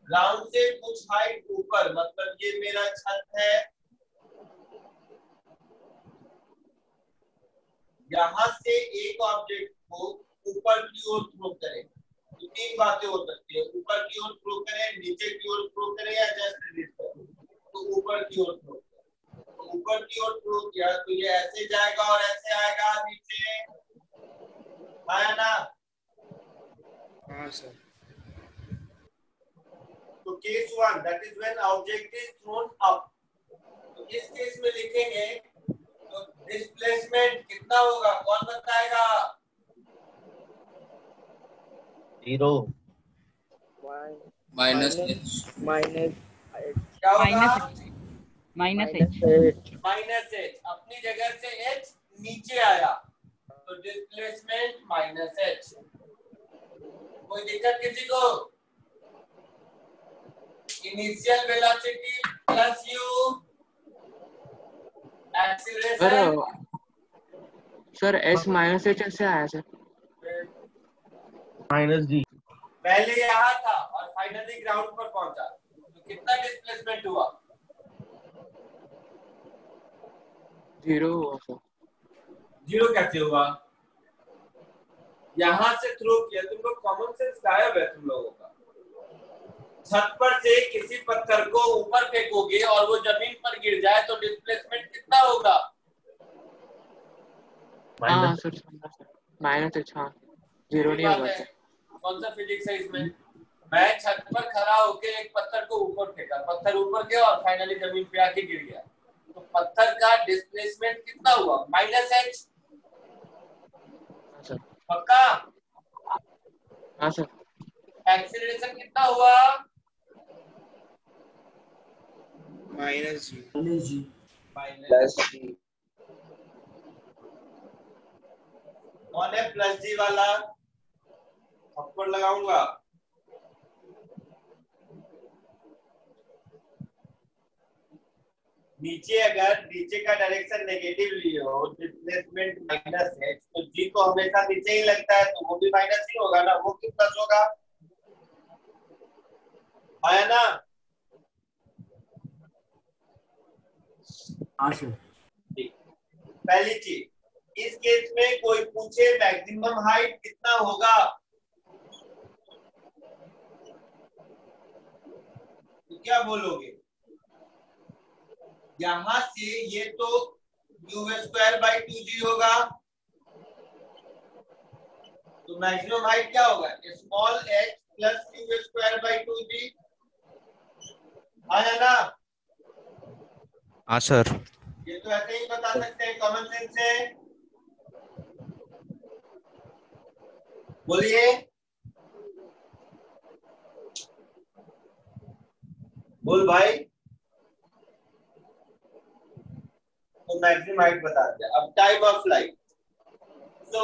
Speaker 1: ग्राउंड से कुछ हाइट ऊपर मतलब ये मेरा छत है, यहां से एक ऑब्जेक्ट को ऊपर की ओर थ्रो करें। तो तीन बातें हो सकती है, ऊपर की ओर थ्रो करें, नीचे की ओर थ्रो करें, या जस्ट रिलीज करें। तो ऊपर की ओर थ्रो करें, तो ऊपर की ओर थ्रो किया तो ये ऐसे जाएगा और ऐसे आएगा नीचे, आया ना?
Speaker 3: हाँ सर।
Speaker 1: तो case 1 that is when object is thrown up. तो इस केस में लिखेंगे तो डिस्प्लेसमेंट कितना होगा, कौन बताएगा?
Speaker 9: 0
Speaker 3: माइनस
Speaker 1: क्या होगा?
Speaker 6: Minus
Speaker 1: -h। अपनी जगह से h नीचे आया तो डिस्प्लेसमेंट -h। कोई दिक्कत किसी को? Initial velocity plus u, acceleration
Speaker 11: sir s minus h ऐसे आया सर,
Speaker 9: -g।
Speaker 1: पहले यहाँ था और फाइनली ग्राउंड पर पहुंचा, तो कितना डिस्प्लेसमेंट हुआ?
Speaker 11: 0 हुआ सर।
Speaker 1: 0 कैसे हुआ? यहां से थ्रो किया, तुम लोग कॉमन सेंस गायब है तुम लोगों का। छत पर से किसी पत्थर को ऊपर फेंकोगे और वो जमीन पर गिर जाए तो डिस्प्लेसमेंट कितना होगा?
Speaker 11: हाँ सर -h। हाँ 0 नहीं होगा सर।
Speaker 1: कौन सा फिजिक्स है इसमें? मैं छत पर खड़ा होकर एक पत्थर को ऊपर फेंका, पत्थर ऊपर गया और फाइनली जमीन पे आके गिर गया, तो पत्थर का डिस्प्लेसमेंट कितना हुआ? -h। पक्का?
Speaker 11: हाँ सर।
Speaker 1: एक्सीलरेशन कितना हुआ?
Speaker 3: -g।
Speaker 1: कौन है प्लस जी वाला? थप्पड़ लगाऊंगा। नीचे अगर नीचे का डायरेक्शन नेगेटिव लिए हो, डिस्प्लेसमेंट -h, तो जी तो हमेशा नीचे ही लगता है, तो वो भी माइनस ही होगा ना, वो क्यों प्लस होगा? आया ना?
Speaker 5: हाँ सर।
Speaker 1: पहली चीज, इस केस में कोई पूछे मैक्सिमम हाइट कितना होगा, तो क्या बोलोगे? यहां से ये तो u²/2g होगा, तो मैक्सिमम हाइट क्या होगा? Small h plus u²/2g। आया ना?
Speaker 4: हाँ सर।
Speaker 1: ये तो ऐसे ही बता सकते हैं कॉमन सेंस से। बोलिए, बोल भाई। तो मैक्सिमम हाइट बता दिया। अब time of flight, so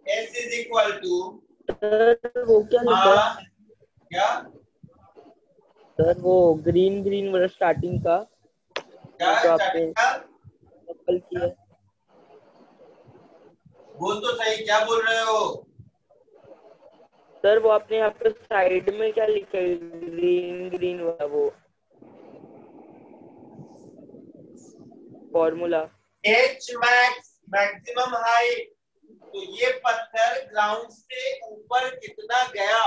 Speaker 1: s is equal to,
Speaker 2: वो क्या लिखा है?
Speaker 1: क्या
Speaker 2: सर वो ग्रीन वाला स्टार्टिंग का
Speaker 1: क्या
Speaker 2: जो
Speaker 1: स्टार्टिंग का?
Speaker 2: आपने किया।
Speaker 1: बोल तो सही, क्या बोल रहे हो?
Speaker 2: सर वो आपने यहाँ पे साइड में क्या लिखा है? ग्रीन वाला वो formula.
Speaker 1: h max maximum height तो ये पत्थर ग्राउंड से ऊपर कितना गया,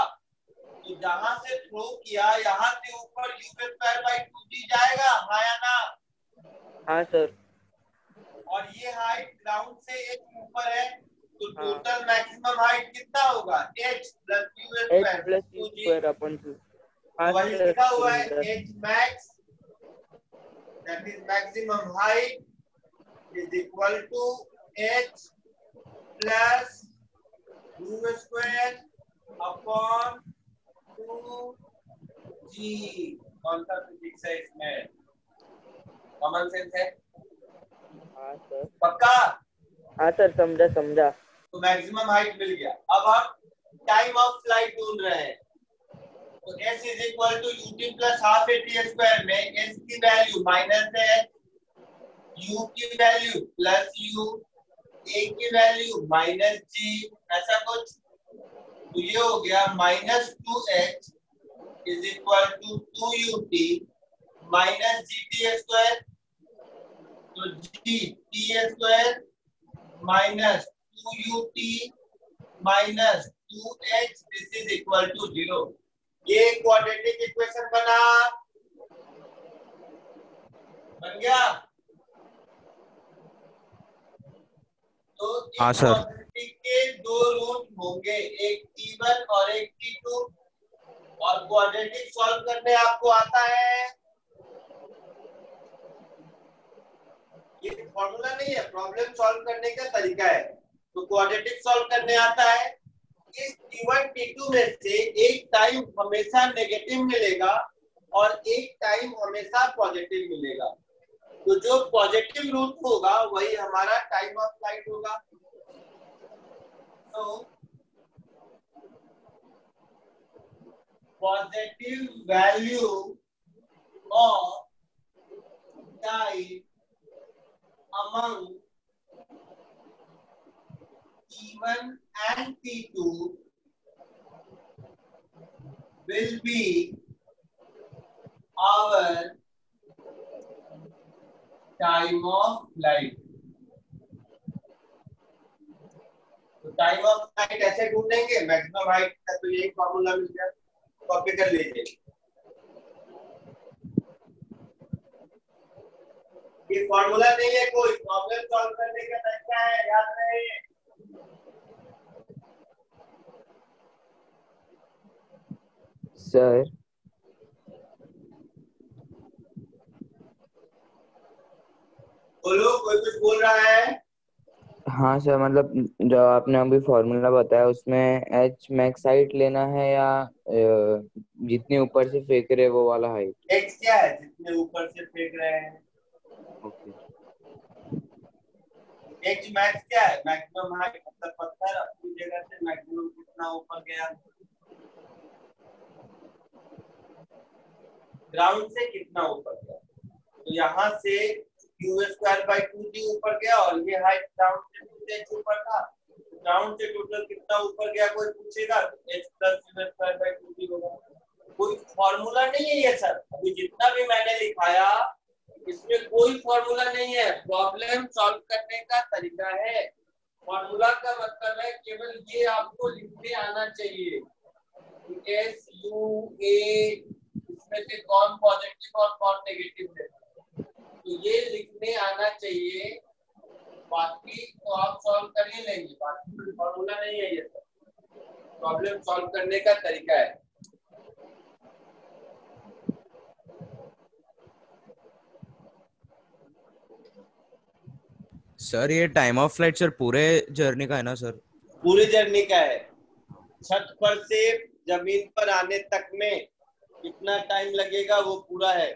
Speaker 1: तो जहां से थ्रो किया यहाँ से ऊपर u²/2g जाएगा, हाँ या ना?
Speaker 2: हाँ सर।
Speaker 1: और ये हाइट ग्राउंड से h ऊपर है, तो
Speaker 2: हाँ।
Speaker 1: टोटल मैक्सिमम हाइट कितना होगा, h +
Speaker 2: h +
Speaker 1: u²/2g।
Speaker 2: u²/2। हाँ
Speaker 1: वही
Speaker 2: सर
Speaker 1: लिखा हुआ है,
Speaker 2: समझा।
Speaker 1: h max that is maximum height is equal to h plus u²/2g। कौन सा फिजिक्स है इसमें, कॉमन सेंस है।
Speaker 2: हाँ सर।
Speaker 1: पक्का?
Speaker 2: हाँ सर समझा समझा।
Speaker 1: तो मैक्सिमम हाइट मिल गया। अब हम टाइम ऑफ फ्लाइट ढूंढ रहे हैं, तो s = ut + ½ at² में s की वैल्यू -h, u की वैल्यू +u, a की वैल्यू -g, ऐसा कुछ। तो ये हो गया -2h = 2ut -gt²। तो g t² -2ut -2h this is equal to 0। ये क्वाड्रेटिक इक्वेशन बन गया। तो
Speaker 4: हाँ
Speaker 1: इस
Speaker 4: सर।
Speaker 1: क्वाड्रेटिक के दो रूट होंगे, एक t1 और एक t2। और क्वाड्रेटिक सॉल्व करने आपको आता है, ये फॉर्मूला नहीं है, प्रॉब्लम सॉल्व करने का तरीका है। तो क्वाड्रेटिक सॉल्व करने आता है, इस t1 t2 में से एक टाइम हमेशा नेगेटिव मिलेगा और एक टाइम हमेशा पॉजिटिव मिलेगा। तो जो पॉजिटिव रूट होगा वही हमारा टाइम ऑफ फ्लाइट होगा। तो positive value of time among T1 and T2 will be our time of flight। तो टाइम ऑफ फ्लाइट ऐसे ढूंढेंगे, मैक्सिमम हाइट का तो यही फॉर्मूला मिल गया, कॉपी कर लीजिए। ये फॉर्मूला नहीं है, कोई प्रॉब्लम सॉल्व करने का तरीका है, याद रहे।
Speaker 2: सर
Speaker 1: बोलो, कोई कुछ बोल रहा है?
Speaker 2: हाँ सर, मतलब जो आपने अभी फॉर्मूला बताया उसमें h मैक्स हाइट लेना है या जितने ऊपर से फेंक रहे वो वाला हाइट?
Speaker 1: x क्या है, जितने ऊपर से फेंक रहे हैं।
Speaker 2: ओके।
Speaker 1: h मैक्स क्या है, मैक्सिमम हाइट, मतलब पत्थर अपनी जगह से मैक्सिमम कितना ऊपर गया, ग्राउंड से कितना ऊपर गया। तो यहाँ से u²/2g ऊपर गया और ये हाइट ग्राउंड से 2h ऊपर था। ग्राउंड से टोटल कितना ऊपर गया कोई पूछेगा, तो h + u²/2g होगा। कोई फॉर्मूला नहीं है ये सर, अभी जितना भी मैंने लिखाया इसमें कोई फॉर्मूला नहीं है, प्रॉब्लम सॉल्व करने का तरीका है। फॉर्मूला का मतलब है केवल ये आपको लिखने आना चाहिए, एस यू ए इसमें से कौन पॉजिटिव और कौन नेगेटिव है, तो ये लिखने आना चाहिए। बाकी तो आप सॉल्व कर ही लेंगे, बाकी कोई फॉर्मूला नहीं है, ये प्रॉब्लम सॉल्व करने का तरीका है।
Speaker 4: सर ये टाइम ऑफ फ्लाइट सर पूरे जर्नी का है ना सर?
Speaker 1: पूरी जर्नी का है, छत पर से जमीन पर आने तक में कितना टाइम लगेगा वो पूरा है।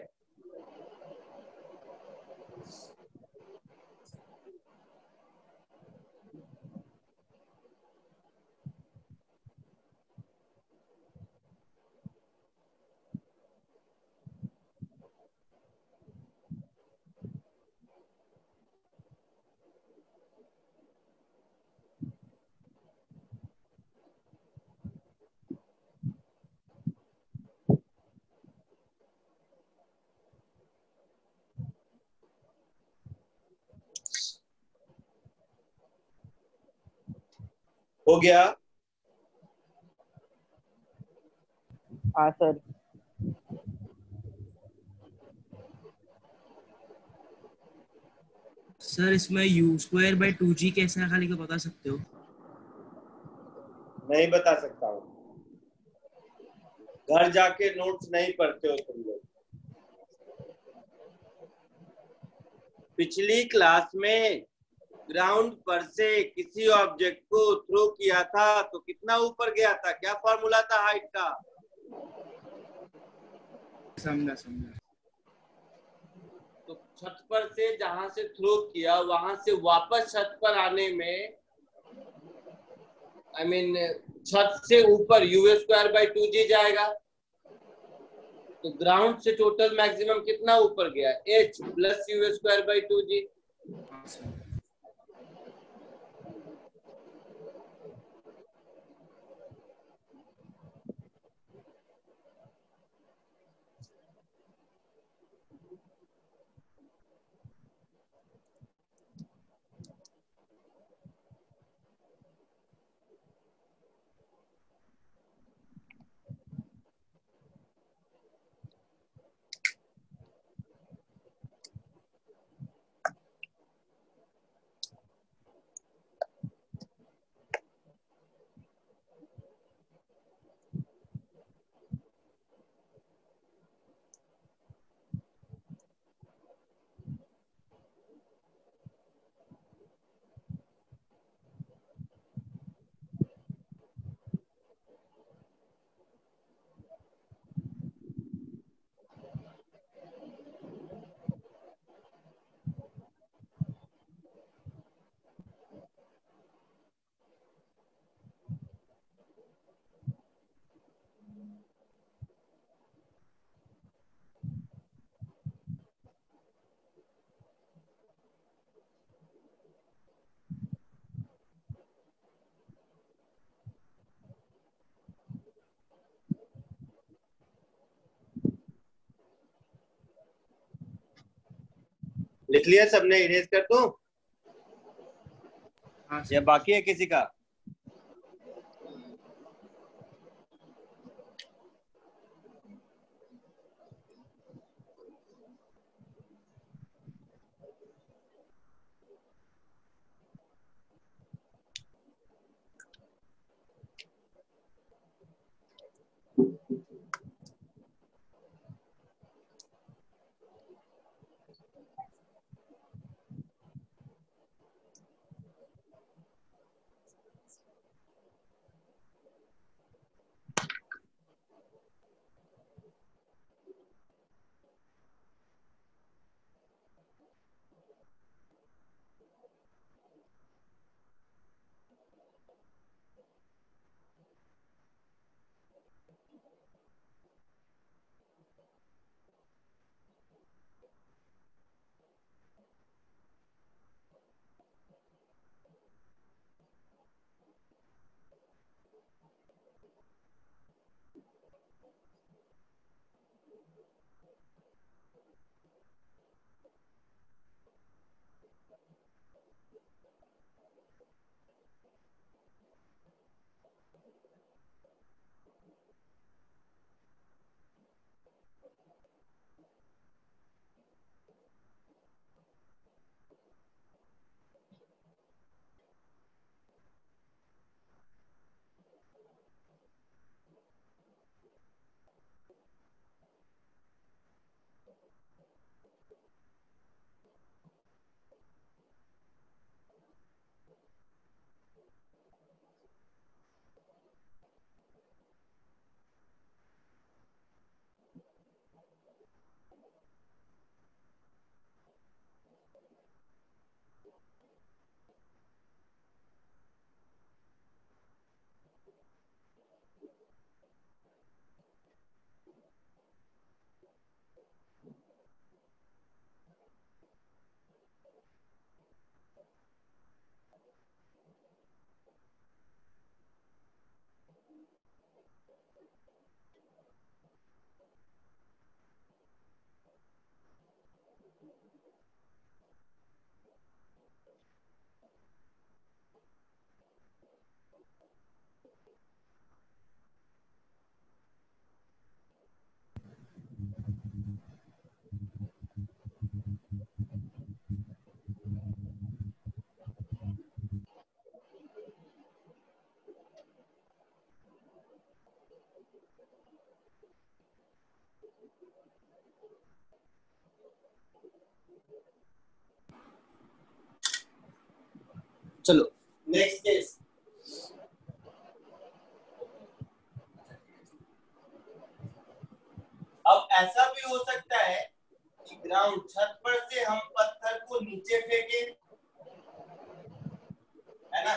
Speaker 1: हो गया?
Speaker 6: हाँ सर।
Speaker 3: सर इसमें u स्क्वायर बाय 2g कैसे है खाली को बता सकते हो?
Speaker 1: नहीं बता सकता हूँ, घर जाके नोट्स नहीं पढ़ते हो तुम लोग। पिछली क्लास में ग्राउंड पर से किसी ऑब्जेक्ट को थ्रो किया था तो कितना ऊपर गया था? क्या फॉर्मूला था हाइट का?
Speaker 3: समझा।
Speaker 1: तो छत पर से जहां से थ्रो किया वहां से वापस छत पर आने में छत से ऊपर u स्क्वायर बाई 2g जाएगा। तो ग्राउंड से टोटल मैक्सिमम कितना ऊपर गया? h plus u square by 2g। लिख लिया सबने? इरेज कर दूं या बाकी है किसी का? चलो नेक्स्ट केस। अब ऐसा भी हो सकता है कि ग्राउंड छत पर से हम पत्थर को नीचे फेंके, है ना।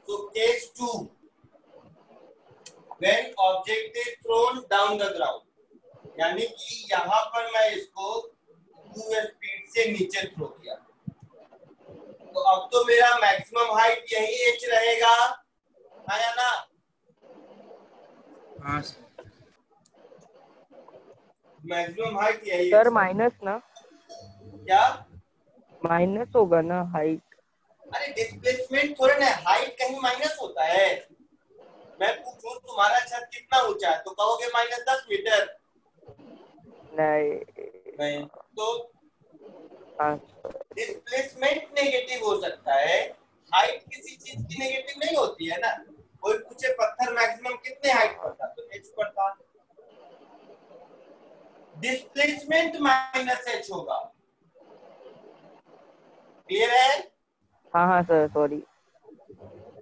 Speaker 1: तो case 2, when object is throne down the ground, यानी कि यहाँ पर मैं इसको 2 स्पीड से नीचे थ्रो किया, तो अब तो मेरा मैक्सिमम हाइट यही h रहेगा, है या ना।
Speaker 3: हाँ सर।
Speaker 1: मैक्सिमम हाइट यही
Speaker 12: सर
Speaker 1: है।
Speaker 12: माइनस ना,
Speaker 1: क्या
Speaker 12: माइनस होगा ना हाइट?
Speaker 1: अरे डिस्प्लेसमेंट थोड़ा ना, हाइट कहीं माइनस होता है। मैं पूछूं तुम्हारा छत कितना ऊंचा है तो कहोगे -10 मीटर।
Speaker 12: नहीं
Speaker 1: तो
Speaker 12: हाँ
Speaker 1: डिस्प्लेसमेंट नेगेटिव हो सकता है, हाइट किसी चीज की नेगेटिव नहीं होती है ना। कोई पूछे पत्थर मैक्सिमम कितने हाइट पर था तो h पर था, डिस्प्लेसमेंट -h होगा। क्लियर है?
Speaker 12: हाँ हाँ सर सॉरी।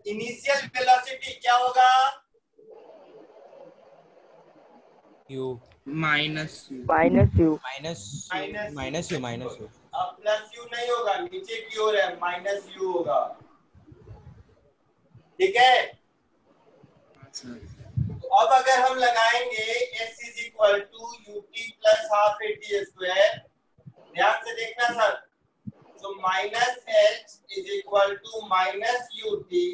Speaker 1: इनिशियल वेलोसिटी क्या होगा?
Speaker 4: u
Speaker 3: minus
Speaker 12: you
Speaker 4: minus u।
Speaker 1: अब प्लस यू नहीं होगा, नीचे की ओर है, माइनस यू होगा। ठीक है। तो अब अगर हम लगाएंगे s is equal to UT plus half AT square, ध्यान से देखना सर, तो minus H is equal to minus UT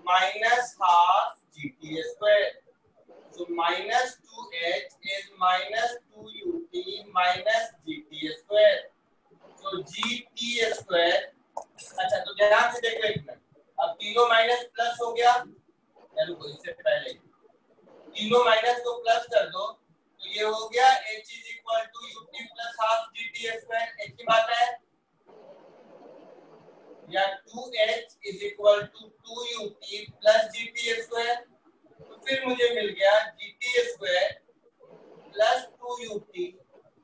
Speaker 1: minus half GT square, so -2h is -2ut minus gt square, so gt square। अच्छा तो ध्यान से देखो एक मिनट, अब तीनों माइनस प्लस हो गया, चलो इससे पहले तीनों माइनस को प्लस कर दो तो ये हो गया h is equal to ut plus half gt square, h की बात है, या 2h is equal to 2ut plus gt square, तो फिर मुझे मिल गया gt square plus 2ut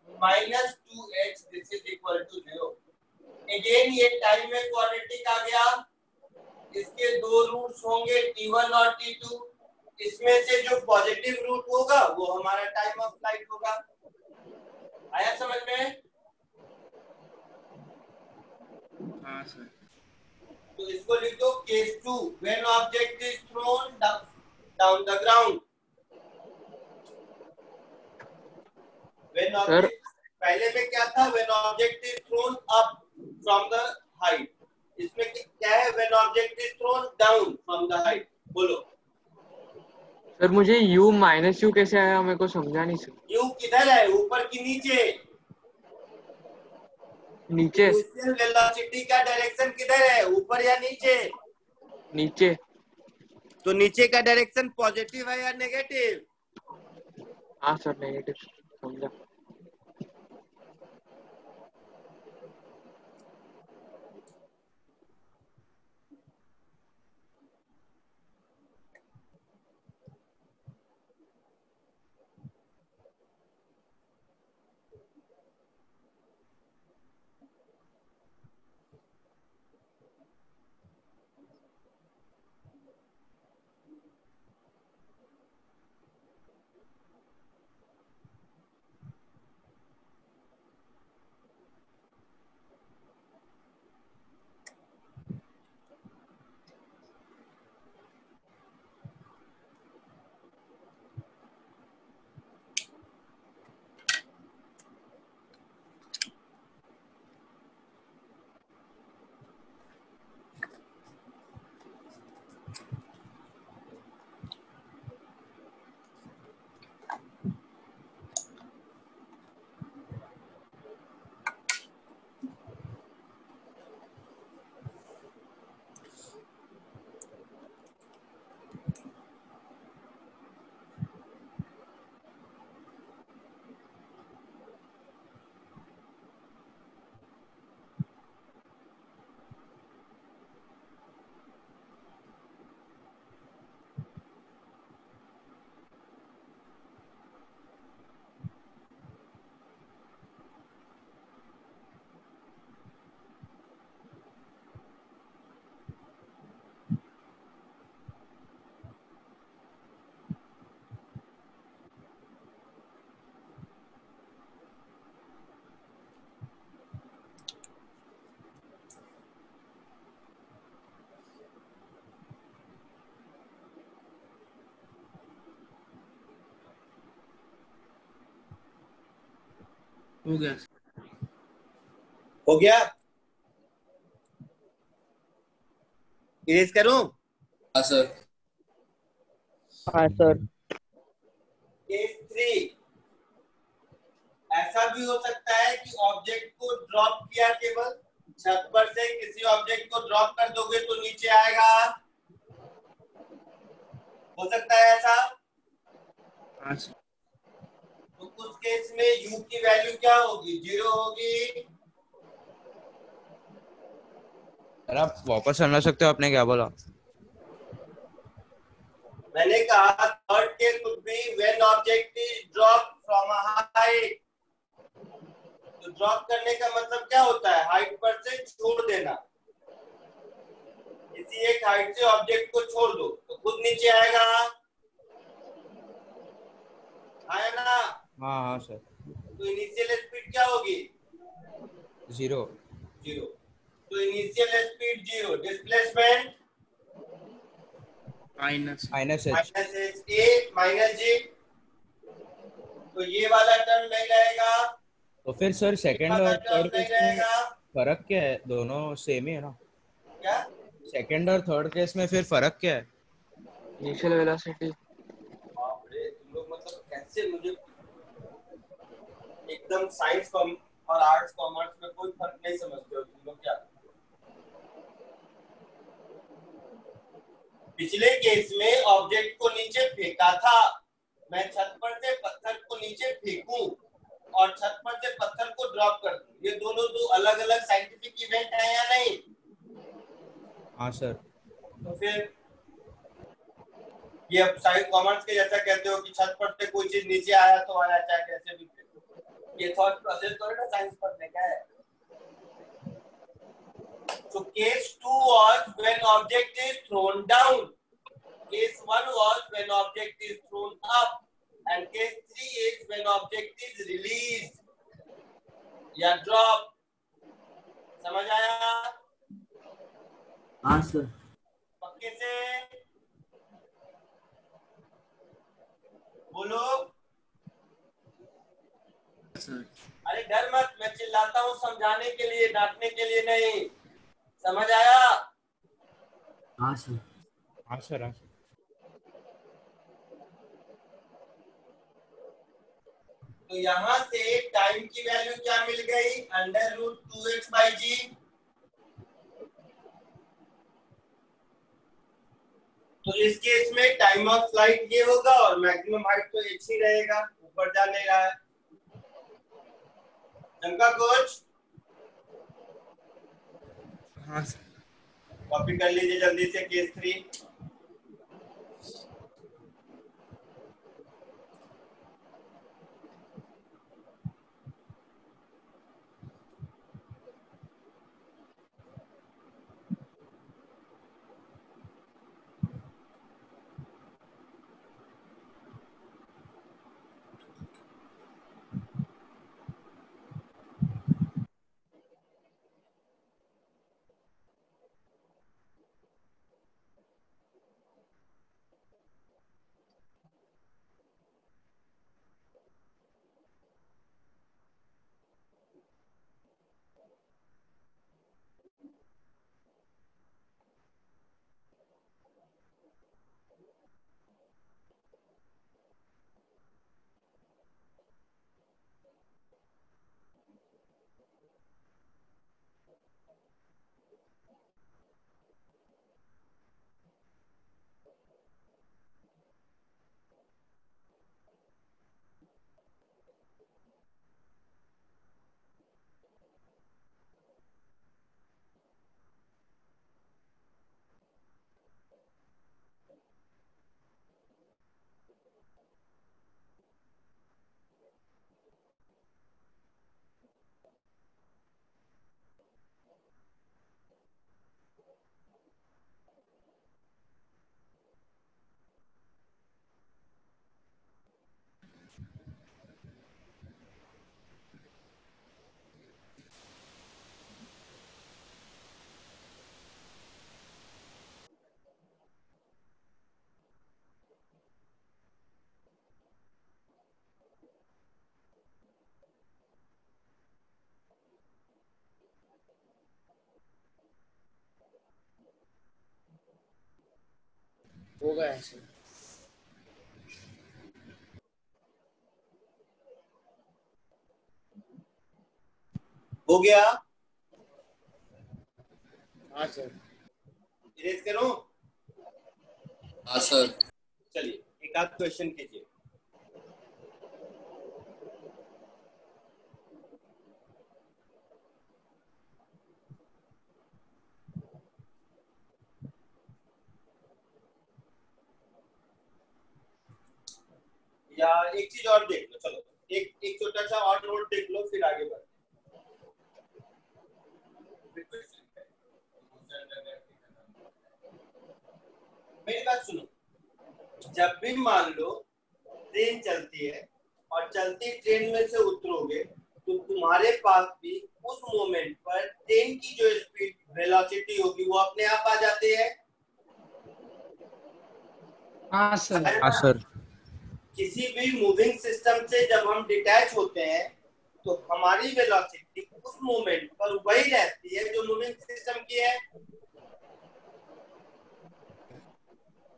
Speaker 1: minus 2h, this is equal to 0। Again ये टाइम में क्वाड्रेटिक आ गया, इसके दो रूट्स होंगे t1 और t2, इसमें से जो पॉजिटिव रूट होगा वो हमारा टाइम ऑफ फ्लाइट होगा। आया समझ में?
Speaker 3: हाँ सर।
Speaker 1: तो इसको लिख दो case 2, when object is throne down the ground. When object, पहले में क्या था? When object is thrown up from the height, इसमें क्या है? When object is throne down from the height. बोलो
Speaker 11: सर मुझे u माइनस यू कैसे आया, मेरे को समझा नहीं सर।
Speaker 1: u किधर है, ऊपर की नीचे?
Speaker 11: नीचे।
Speaker 1: इनिशियल वेलोसिटी का डायरेक्शन किधर है, ऊपर या नीचे?
Speaker 11: नीचे।
Speaker 1: तो नीचे का डायरेक्शन पॉजिटिव है या नेगेटिव?
Speaker 11: हाँ सर नेगेटिव, समझा।
Speaker 3: हो गया
Speaker 1: हो गया? इरेज करूं?
Speaker 3: हाँ सर।
Speaker 12: हाँ सर।
Speaker 1: केस 3, ऐसा भी हो सकता है कि ऑब्जेक्ट को ड्रॉप किया, केवल छत पर से किसी ऑब्जेक्ट को ड्रॉप कर दोगे तो नीचे आएगा, हो सकता है ऐसा?
Speaker 3: हाँ सर।
Speaker 1: तो उस केस में u की वैल्यू क्या होगी? 0 होगी।
Speaker 4: सर आप वापस समझ सकते हो आपने क्या बोला?
Speaker 1: मैंने कहा third case would be when object is dropped from a height। तो ड्रॉप करने का मतलब क्या होता है? हाइट पर से छोड़ देना। किसी एक हाइट से ऑब्जेक्ट को छोड़ दो तो खुद नीचे आएगा, आया ना?
Speaker 4: हाँ हाँ सर।
Speaker 1: तो इनिशियल स्पीड क्या होगी?
Speaker 4: 0।
Speaker 1: तो initial speed 0, displacement
Speaker 3: minus
Speaker 4: -h।
Speaker 1: -h, a -g। तो ये वाला टर्म नहीं रहेगा,
Speaker 4: तो फिर सर
Speaker 1: ये
Speaker 4: सेकंड
Speaker 1: वाला
Speaker 4: और
Speaker 1: टर्म
Speaker 4: थर्ड
Speaker 1: नहीं
Speaker 4: केस में
Speaker 1: रहेगा।
Speaker 4: फर्क क्या है? दोनों सेम ही है ना?
Speaker 1: क्या?
Speaker 4: सेकंड और थर्ड केस में फिर फर्क क्या है?
Speaker 11: Initial velocity.
Speaker 1: बाप रे, तुम लोग मतलब कैसे, मुझे एकदम साइंस और आर्ट्स कॉमर्स में कोई फर्क नहीं समझते हो तुम लोग क्या? पिछले केस में ऑब्जेक्ट को नीचे फेंका था, मैं छत पर से पत्थर को नीचे फेंकूं और छत पर से पत्थर को ड्रॉप कर दूं, ये दोनों दो अलग अलग साइंटिफिक इवेंट हैं या नहीं?
Speaker 4: हाँ सर।
Speaker 1: तो फिर ये अब साइंस कॉमर्स के जैसा कहते हो कि छत पर से कोई चीज नीचे आया तो आया, चाहे कैसे भी फेंको। ये थॉट प्रोसेस तो ना साइंस पढ़ने का है। So case 2 was when object is thrown down. Case 1 was when object is thrown up. And case 3 is when object is released या drop। समझ आया?
Speaker 5: हाँ सर।
Speaker 1: पक्के से बोलो।
Speaker 3: सर।
Speaker 1: अरे डर मत, मैं चिल्लाता हूँ समझाने के लिए, डांटने के लिए नहीं। समझ आया?
Speaker 5: हाँ सर।
Speaker 4: हाँ सर।
Speaker 1: तो यहाँ से टाइम की वैल्यू क्या मिल गई? √2h/g। तो इस केस में टाइम ऑफ फ्लाइट ये होगा और मैक्सिमम हाइट तो h ही रहेगा, ऊपर जा नहीं रहा है। शंका कुछ?
Speaker 3: हाँ सर।
Speaker 1: कॉपी कर लीजिए जल्दी से केस 3।
Speaker 3: हो गया सर।
Speaker 1: हो गया?
Speaker 3: हाँ सर।
Speaker 1: इरेज करूं?
Speaker 13: हाँ सर।
Speaker 1: चलिए एक आध क्वेश्चन कीजिए। या एक चीज और देख लो, चलो एक एक छोटा सा और नोट देख लो, फिर आगे बढ़ते मेरी बात सुनो। जब भी मान लो ट्रेन चलती है और चलती ट्रेन में से उतरोगे तो तुम्हारे पास भी उस मोमेंट पर ट्रेन की जो स्पीड वेलोसिटी होगी वो अपने आप आ जाती है।
Speaker 7: हाँ सर।
Speaker 4: हाँ सर।
Speaker 1: किसी भी मूविंग सिस्टम से जब हम डिटैच होते हैं तो हमारी वेलोसिटी उस मोमेंट पर वही रहती है जो मूविंग सिस्टम की है।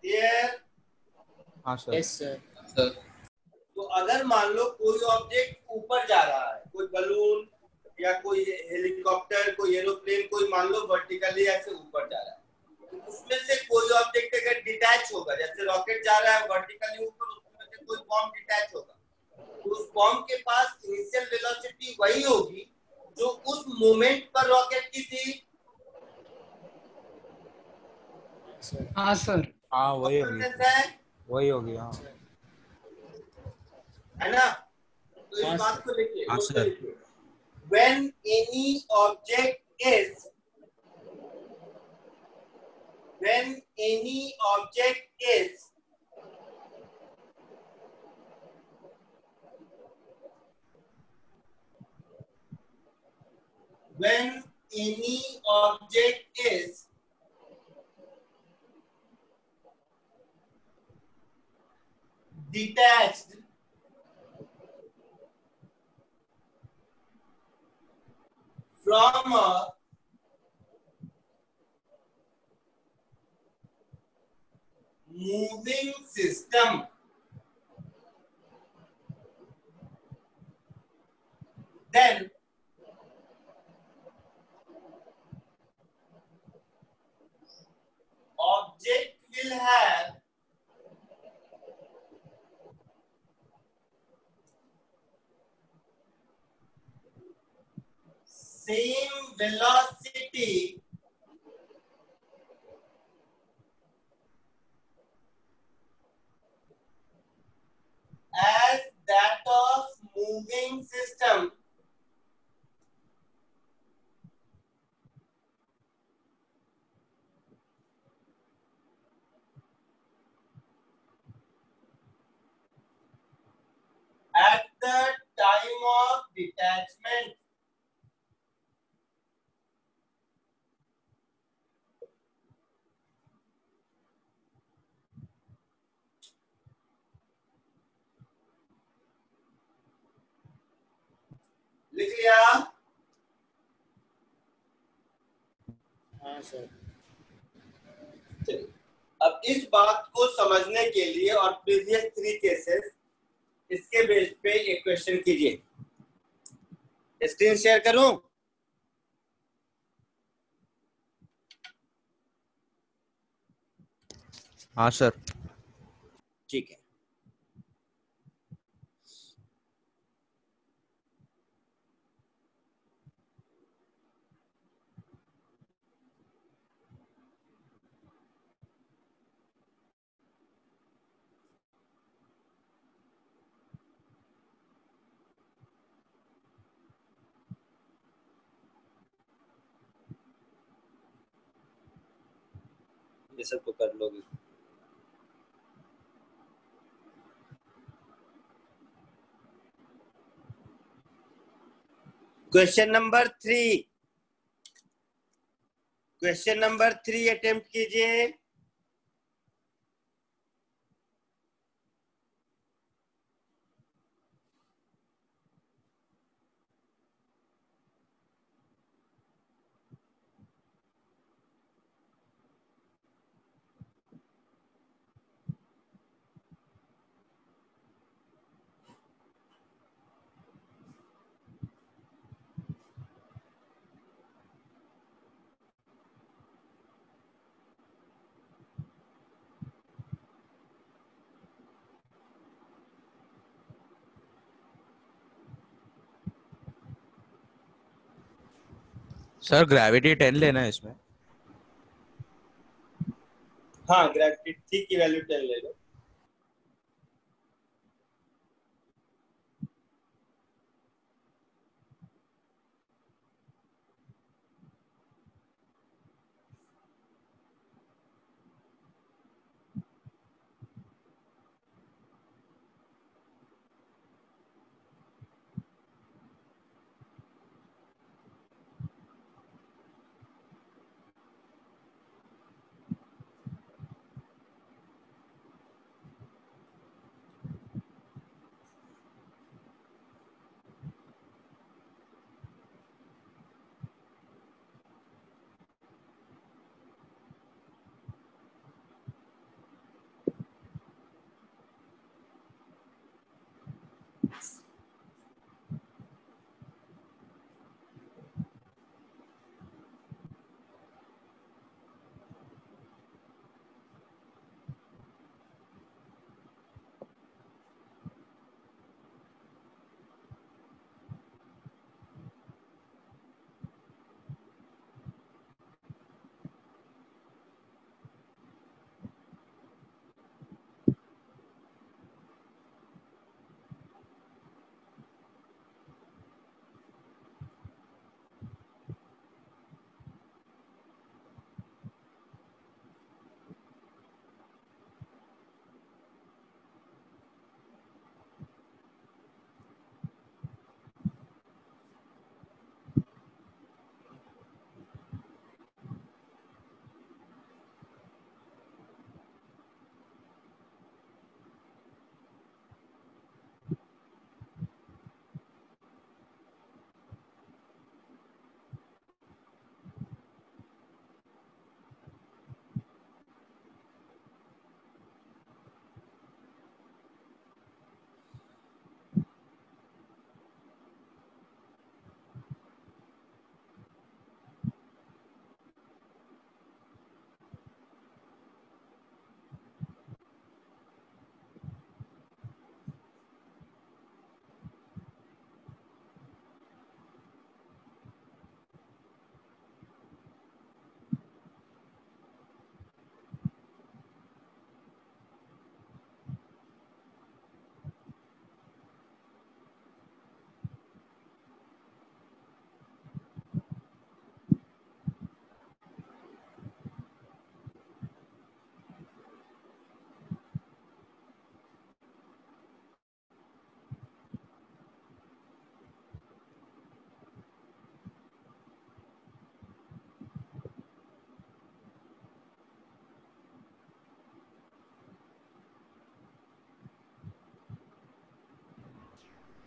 Speaker 1: क्लियर?
Speaker 4: हाँ सर।
Speaker 3: Yes sir.
Speaker 13: सर
Speaker 1: तो अगर मान लो कोई ऑब्जेक्ट ऊपर जा रहा है, कोई बलून या कोई हेलीकॉप्टर, कोई एरोप्लेन, कोई मान लो वर्टिकली ऐसे ऊपर जा रहा है, तो उसमें से कोई ऑब्जेक्ट अगर डिटैच होगा, जैसे रॉकेट जा रहा है वर्टिकली ऊपर, उसमें से कोई बॉम्ब डिटैच होगा, तो उस बॉम्ब के पास इनिशियल वेलोसिटी वही होगी जो उस मोमेंट पर रॉकेट की थी।
Speaker 7: हाँ सर।
Speaker 4: हाँ वही होगी,
Speaker 1: है
Speaker 4: वही होगी। हाँ
Speaker 1: है ना? तो इस
Speaker 3: हाँ
Speaker 1: बात को लिखिए,
Speaker 4: हाँ
Speaker 1: नोट
Speaker 4: सर।
Speaker 1: लिखिए। When any object is when any object is when any object is detached from a moving system, then object will have same velocity as that of moving system at the time of detachment. लिख लिया?
Speaker 3: हाँ sir.
Speaker 1: चलिए अब इस बात को समझने के लिए और प्रीवियस 3 केसेस, इसके बेस पे एक क्वेश्चन कीजिए। स्क्रीन शेयर करूं?
Speaker 4: हाँ सर।
Speaker 1: ठीक है। ये सब तो कर लोगे। Question number 3, question number 3 attempt कीजिए।
Speaker 4: सर ग्रेविटी 10 लेना है इसमें।
Speaker 1: हाँ, ग्रेविटी थी की वैल्यू 10 ले लो।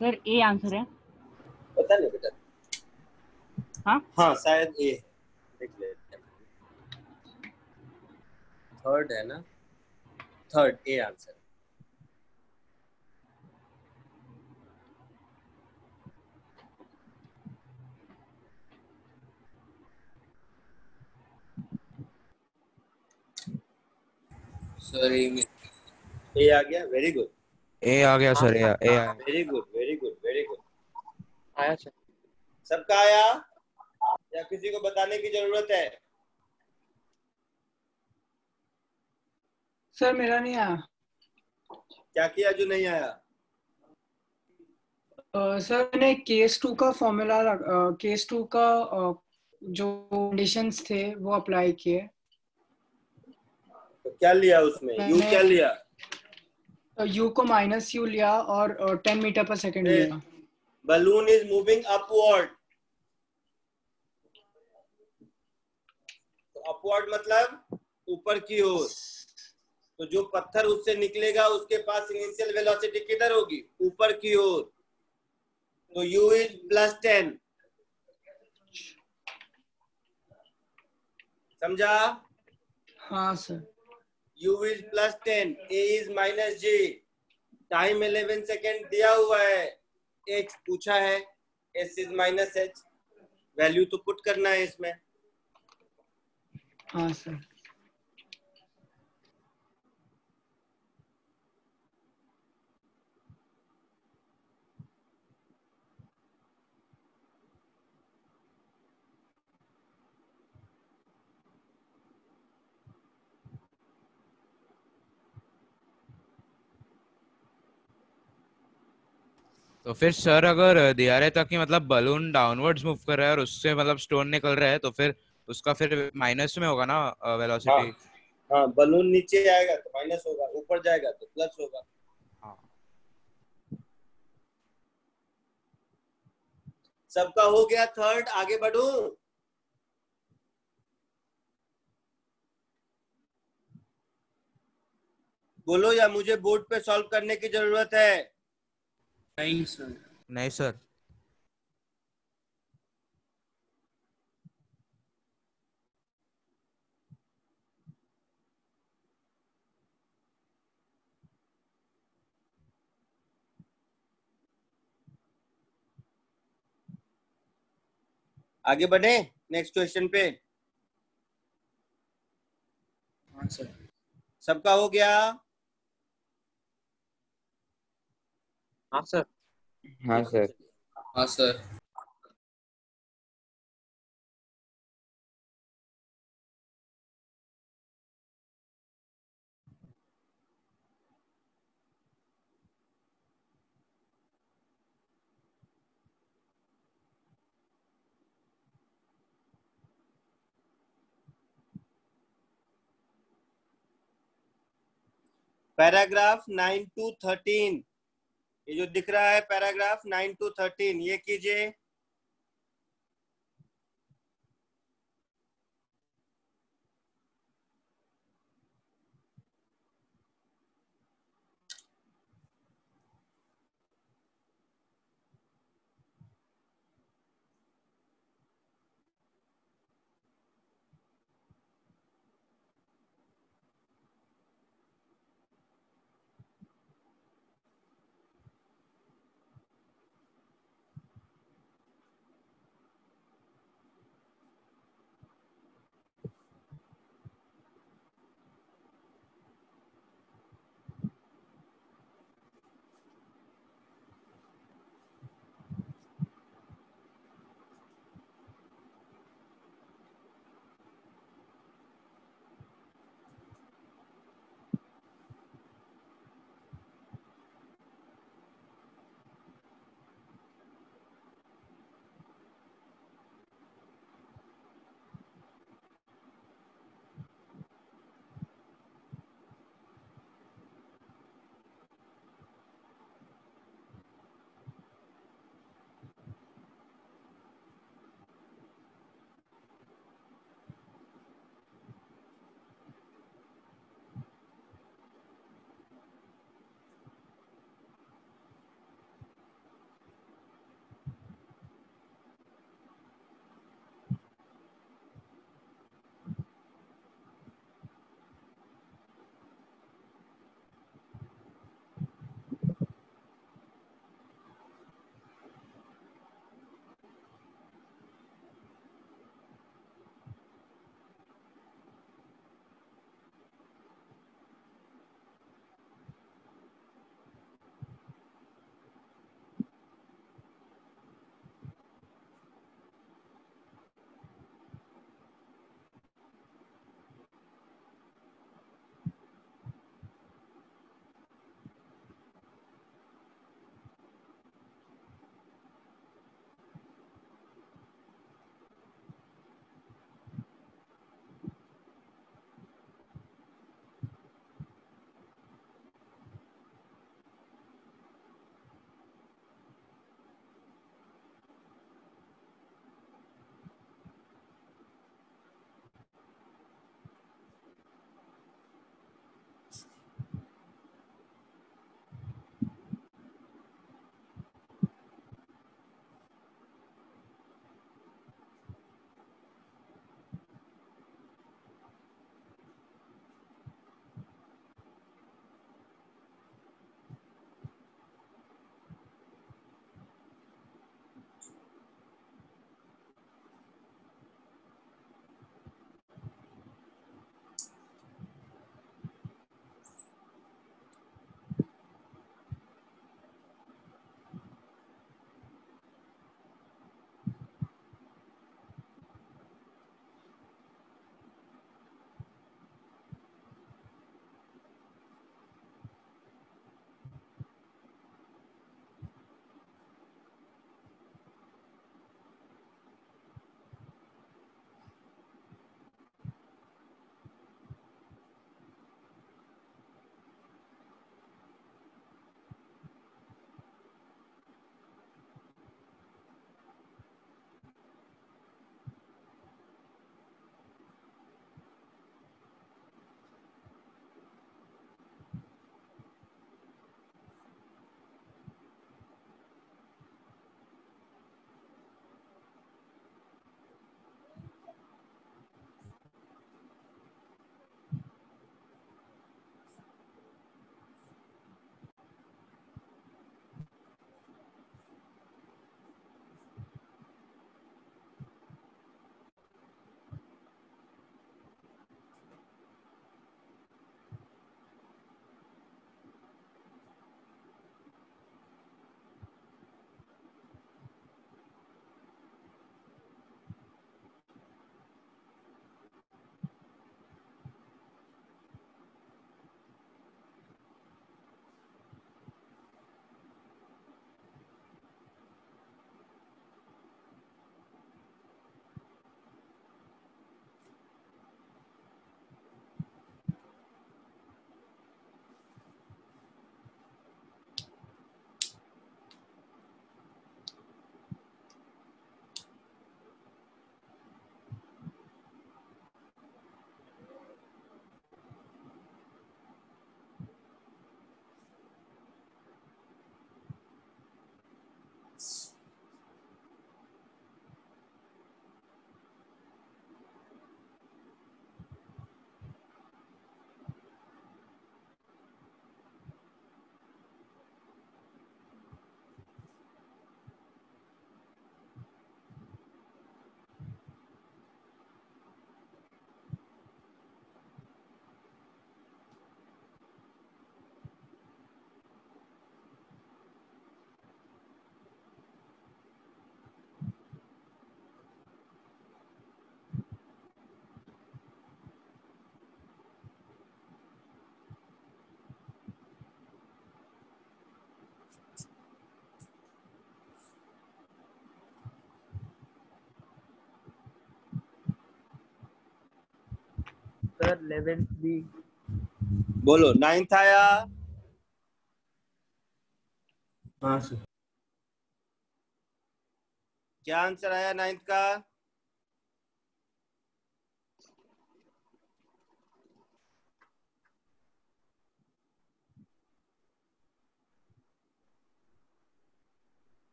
Speaker 6: सर ए आंसर है।
Speaker 1: पता नहीं बेटा।
Speaker 6: हाँ
Speaker 1: हाँ शायद ए है, देख ले। थर्ड है ना, थर्ड ए आंसर।
Speaker 13: सॉरी
Speaker 1: ए आ गया, वेरी गुड।
Speaker 4: ए आ गया सर, ए आया।
Speaker 1: Very good very good very good.
Speaker 11: आया सर।
Speaker 1: सबका आया या किसी को बताने की जरूरत है?
Speaker 7: सर मेरा नहीं आया।
Speaker 1: क्या किया जो नहीं आया?
Speaker 7: सर मैंने केस 2 का फॉर्मूला, केस 2 का जो कंडीशंस थे वो अप्लाई किए।
Speaker 1: तो क्या लिया उसमें? यू क्या लिया?
Speaker 7: यू को माइनस यू लिया और 10 मीटर पर सेकेंड लिया।
Speaker 1: Balloon is moving upward. तो अपवर्ड मतलब ऊपर की ओर। तो जो पत्थर उससे निकलेगा उसके पास इनिशियल वेलोसिटी किधर होगी? ऊपर की ओर। तो u इज +10। समझा?
Speaker 7: हाँ sir.
Speaker 1: u is +10, a is -j। Time 11 second दिया हुआ है, h पूछा है, s इज -h। वैल्यू तो पुट करना है इसमें।
Speaker 7: हाँ सर।
Speaker 4: तो फिर सर अगर दिया रहता कि मतलब बलून डाउनवर्ड्स मूव कर रहा है और उससे मतलब स्टोन निकल रहा है तो फिर उसका फिर माइनस में होगा ना
Speaker 1: हाँ
Speaker 4: वेलोसिटी।
Speaker 1: हाँ, बलून नीचे आएगा तो माइनस होगा, ऊपर जाएगा तो प्लस होगा।
Speaker 4: हाँ
Speaker 1: सबका हो गया थर्ड, आगे बढ़ूं? बोलो, या मुझे बोर्ड पे सॉल्व करने की जरूरत है?
Speaker 3: नहीं सर।
Speaker 4: नहीं सर।
Speaker 1: आगे बढ़े नेक्स्ट क्वेश्चन पे।
Speaker 3: हाँ सर।
Speaker 1: सबका हो गया?
Speaker 11: हाँ सर।
Speaker 2: हाँ सर।
Speaker 13: हाँ सर।
Speaker 1: पैराग्राफ 9 to 13, ये जो दिख रहा है पैराग्राफ 9 to 13, ये कीजिए।
Speaker 12: Sir 11th B.
Speaker 1: बोलो 9th आया।
Speaker 9: हाँ सर।
Speaker 1: क्या आंसर आया 9th का?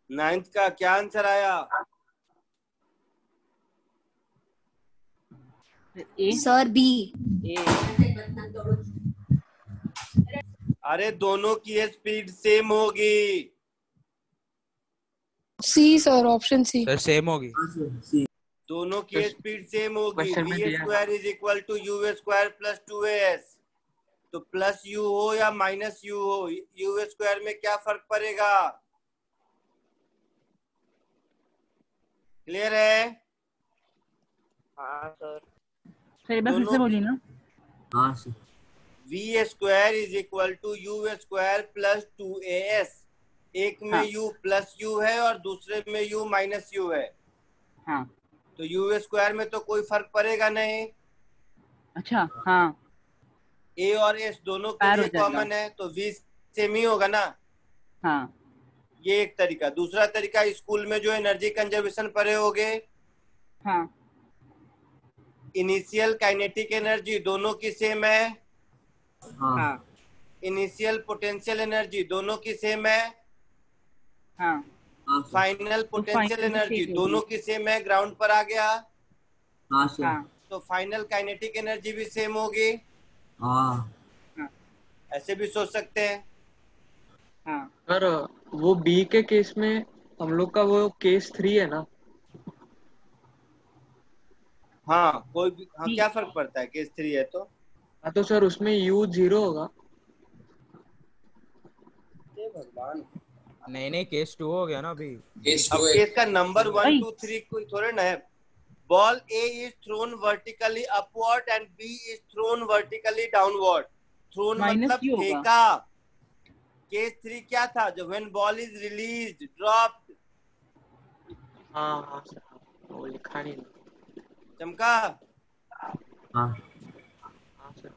Speaker 1: नाइन्थ का क्या आंसर आया?
Speaker 8: Sir B.
Speaker 1: अरे दोनों की स्पीड सेम होगी।
Speaker 10: C sir, option C.
Speaker 4: Sir same होगी।
Speaker 1: दोनों की स्पीड सेम होगी।
Speaker 11: क्वेश्चन में
Speaker 1: वी
Speaker 11: दिया है।
Speaker 1: Square is equal to U square plus 2as। तो प्लस यू हो या माइनस यू हो, यू स्क्वायर में क्या फर्क पड़ेगा? क्लियर है?
Speaker 12: हाँ सर।
Speaker 6: सर एक बार फिर से बोलिए ना।
Speaker 9: हाँ sir.
Speaker 1: V square is equal to U square plus 2as। एक में
Speaker 6: हाँ।
Speaker 1: u प्लस यू है और दूसरे में u माइनस यू है।
Speaker 6: हाँ।
Speaker 1: तो यू स्क्वायर में तो कोई फर्क पड़ेगा नहीं।
Speaker 6: अच्छा हाँ।
Speaker 1: a और s दोनों के
Speaker 6: पैर हो
Speaker 1: लिए
Speaker 6: जाएगा।
Speaker 1: कॉमन है तो v सेम ही होगा ना।
Speaker 6: हाँ।
Speaker 1: ये एक तरीका। दूसरा तरीका, स्कूल में जो एनर्जी कंजर्वेशन पढ़े होगे,
Speaker 6: हाँ।
Speaker 1: इनिशियल काइनेटिक एनर्जी दोनों की सेम है।
Speaker 6: हाँ।
Speaker 1: इनिशियल पोटेंशियल एनर्जी दोनों की सेम है।
Speaker 6: हाँ।
Speaker 1: फाइनल
Speaker 6: तो
Speaker 1: पोटेंशियल
Speaker 6: फाइनल भी
Speaker 1: एनर्जी
Speaker 6: सेम
Speaker 1: दोनों
Speaker 6: होगी।
Speaker 1: की सेम है। ग्राउंड पर आ गया
Speaker 9: हाँ सर।
Speaker 6: हाँ।
Speaker 1: तो फाइनल काइनेटिक एनर्जी भी सेम होगी।
Speaker 9: हाँ।
Speaker 1: ऐसे भी सोच सकते हैं।
Speaker 6: हाँ।
Speaker 11: सर वो बी के केस में हम लोग का वो केस 3 है ना।
Speaker 1: हाँ कोई भी, हाँ
Speaker 6: बी।
Speaker 1: क्या फर्क पड़ता है केस 3 है तो?
Speaker 11: हाँ तो सर उसमें u 0 होगा।
Speaker 1: भगवान,
Speaker 4: नहीं नहीं केस 2 हो गया ना अभी।
Speaker 13: केस
Speaker 1: अब
Speaker 13: 2
Speaker 1: केस का नंबर 1
Speaker 6: भाई
Speaker 1: 2 3 कोई थोड़े ना है। Ball A is thrown vertically upward and B is thrown vertically downward। Thrown
Speaker 6: minus
Speaker 1: मतलब
Speaker 6: क्यू होगा।
Speaker 1: फेंका। केस 3 क्या था? जब when ball is released, dropped.
Speaker 11: हाँ हाँ सर वो लिखा नहीं।
Speaker 1: चमका।
Speaker 9: हाँ।
Speaker 11: हाँ सर।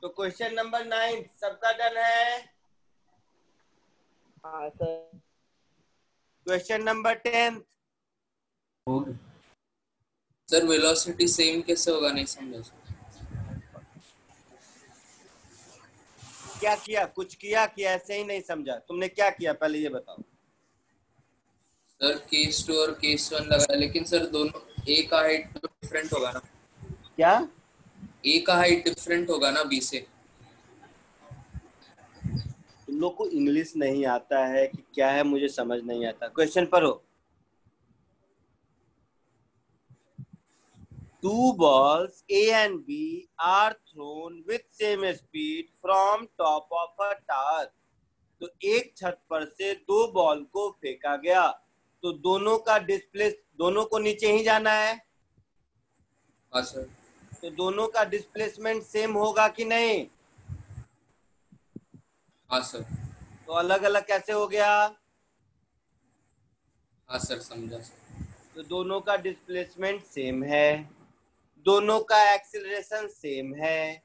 Speaker 1: तो क्वेश्चन नंबर 9 सबका डन है।
Speaker 12: हाँ sir.
Speaker 1: Question number 10
Speaker 13: sir velocity same कैसे होगा, नहीं समझा सर।
Speaker 1: क्या किया? कुछ किया कि ऐसे ही नहीं समझा? तुमने क्या किया पहले ये बताओ।
Speaker 13: सर केस 2 और केस 1 लगाया, लेकिन सर दोनों ए का हाइट डिफरेंट होगा ना।
Speaker 1: क्या?
Speaker 13: ए का हाइट डिफरेंट होगा ना बी से।
Speaker 1: तुम लोग को इंग्लिश नहीं आता है कि क्या है, मुझे समझ नहीं आता। क्वेश्चन पढ़ो। Two balls A and B are thrown with same speed from top of a tower। तो एक छत पर से दो बॉल को फेंका गया, तो दोनों का डिस्प्लेस, दोनों को नीचे ही जाना है।
Speaker 13: हाँ सर।
Speaker 1: तो दोनों का डिस्प्लेसमेंट सेम होगा कि नहीं?
Speaker 13: हाँ सर।
Speaker 1: तो अलग अलग कैसे हो गया?
Speaker 13: हाँ सर समझा सर।
Speaker 1: तो दोनों का डिस्प्लेसमेंट सेम है, दोनों का एक्सीलरेशन सेम है,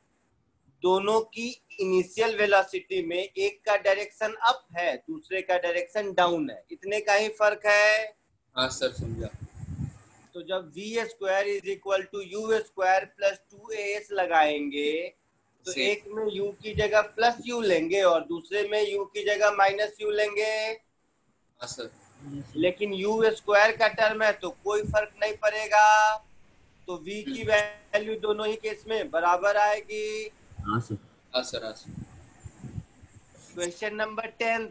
Speaker 1: दोनों की इनिशियल वेलोसिटी में एक का डायरेक्शन अप है, दूसरे का डायरेक्शन डाउन है, इतने का ही फर्क है।
Speaker 13: हाँ सर समझा।
Speaker 1: तो जब V square is equal to U square plus 2as लगाएंगे तो
Speaker 13: सेम।
Speaker 1: एक में u की जगह प्लस u लेंगे और दूसरे में u की जगह माइनस u लेंगे।
Speaker 13: हाँ सर।
Speaker 1: लेकिन यू स्क्वायर का टर्म है तो कोई फर्क नहीं पड़ेगा। तो v की वैल्यू दोनों ही केस में बराबर आएगी।
Speaker 9: हाँ सर।
Speaker 13: हाँ सर। हाँ sir.
Speaker 1: Question number 10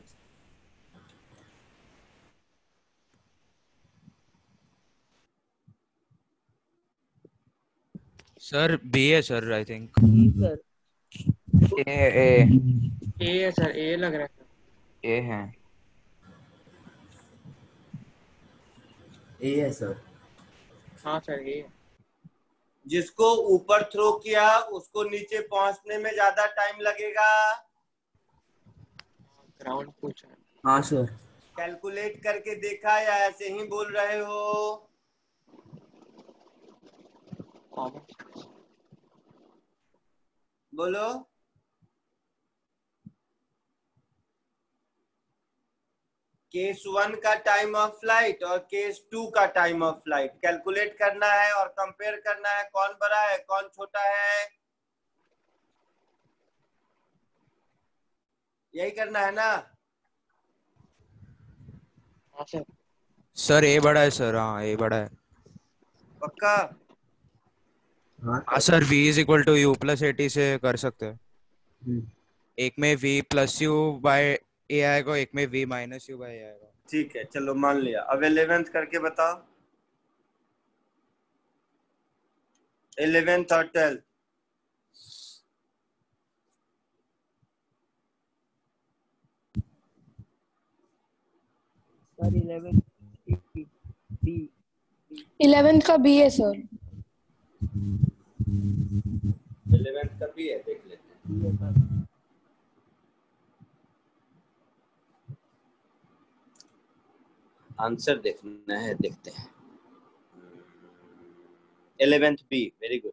Speaker 4: sir B है sir I think.
Speaker 12: Sir
Speaker 2: A
Speaker 11: A है सर, ए लग रहा है।
Speaker 2: ए है।
Speaker 9: ए है सर।
Speaker 11: हाँ सर ए।
Speaker 1: जिसको ऊपर थ्रो किया उसको नीचे पहुंचने में ज्यादा टाइम लगेगा।
Speaker 11: ग्राउंड पूछा।
Speaker 9: हाँ सर।
Speaker 1: कैलकुलेट करके देखा या ऐसे ही बोल रहे हो? बोलो। केस 1 का टाइम ऑफ फ्लाइट और केस 2 का टाइम ऑफ फ्लाइट कैलकुलेट करना है और कंपेयर करना है, कौन बड़ा है कौन छोटा है, यही करना है ना।
Speaker 4: सर ए बड़ा है सर, हाँ ए बड़ा है
Speaker 1: पक्का?
Speaker 4: हाँ sir, v is equal to U plus AT से कर सकते हैं। एक में v plus U by A आएगा, एक में v minus U by A आएगा।
Speaker 1: ठीक है चलो मान लिया। अब 11th करके बताओ, 11th और 12th।
Speaker 12: सर
Speaker 10: 11th का बी है सर।
Speaker 1: 11th का भी है, देख लेते हैं। आंसर देखना है, देखते हैं। 11th B, very good.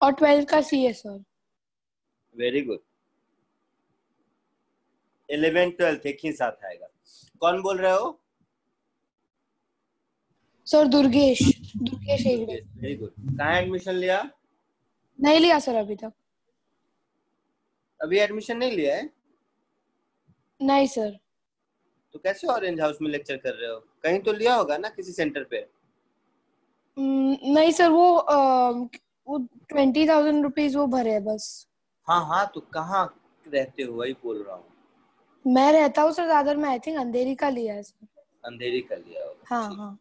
Speaker 10: और 12th का सी है सर।
Speaker 1: Very good. 11 12 एक ही साथ आएगा। कौन बोल रहे हो?
Speaker 10: Sir Durgesh Hegde.
Speaker 1: Very good. कहाँ एडमिशन लिया?
Speaker 10: नहीं लिया सर अभी तक।
Speaker 1: अभी एडमिशन नहीं लिया है?
Speaker 10: नहीं सर।
Speaker 1: तो कैसे ऑरेंज हाउस में लेक्चर कर रहे हो? कहीं तो लिया होगा ना किसी सेंटर पे।
Speaker 10: नहीं सर, वो 20,000 रुपीज वो भरे है बस।
Speaker 1: हाँ हाँ, तो कहाँ रहते हो वही बोल रहा हूँ।
Speaker 10: मैं रहता हूँ सर दादर में, आई थिंक अंधेरी का लिया है सर।
Speaker 1: अंधेरी का लिया होगा।
Speaker 10: हाँ हाँ।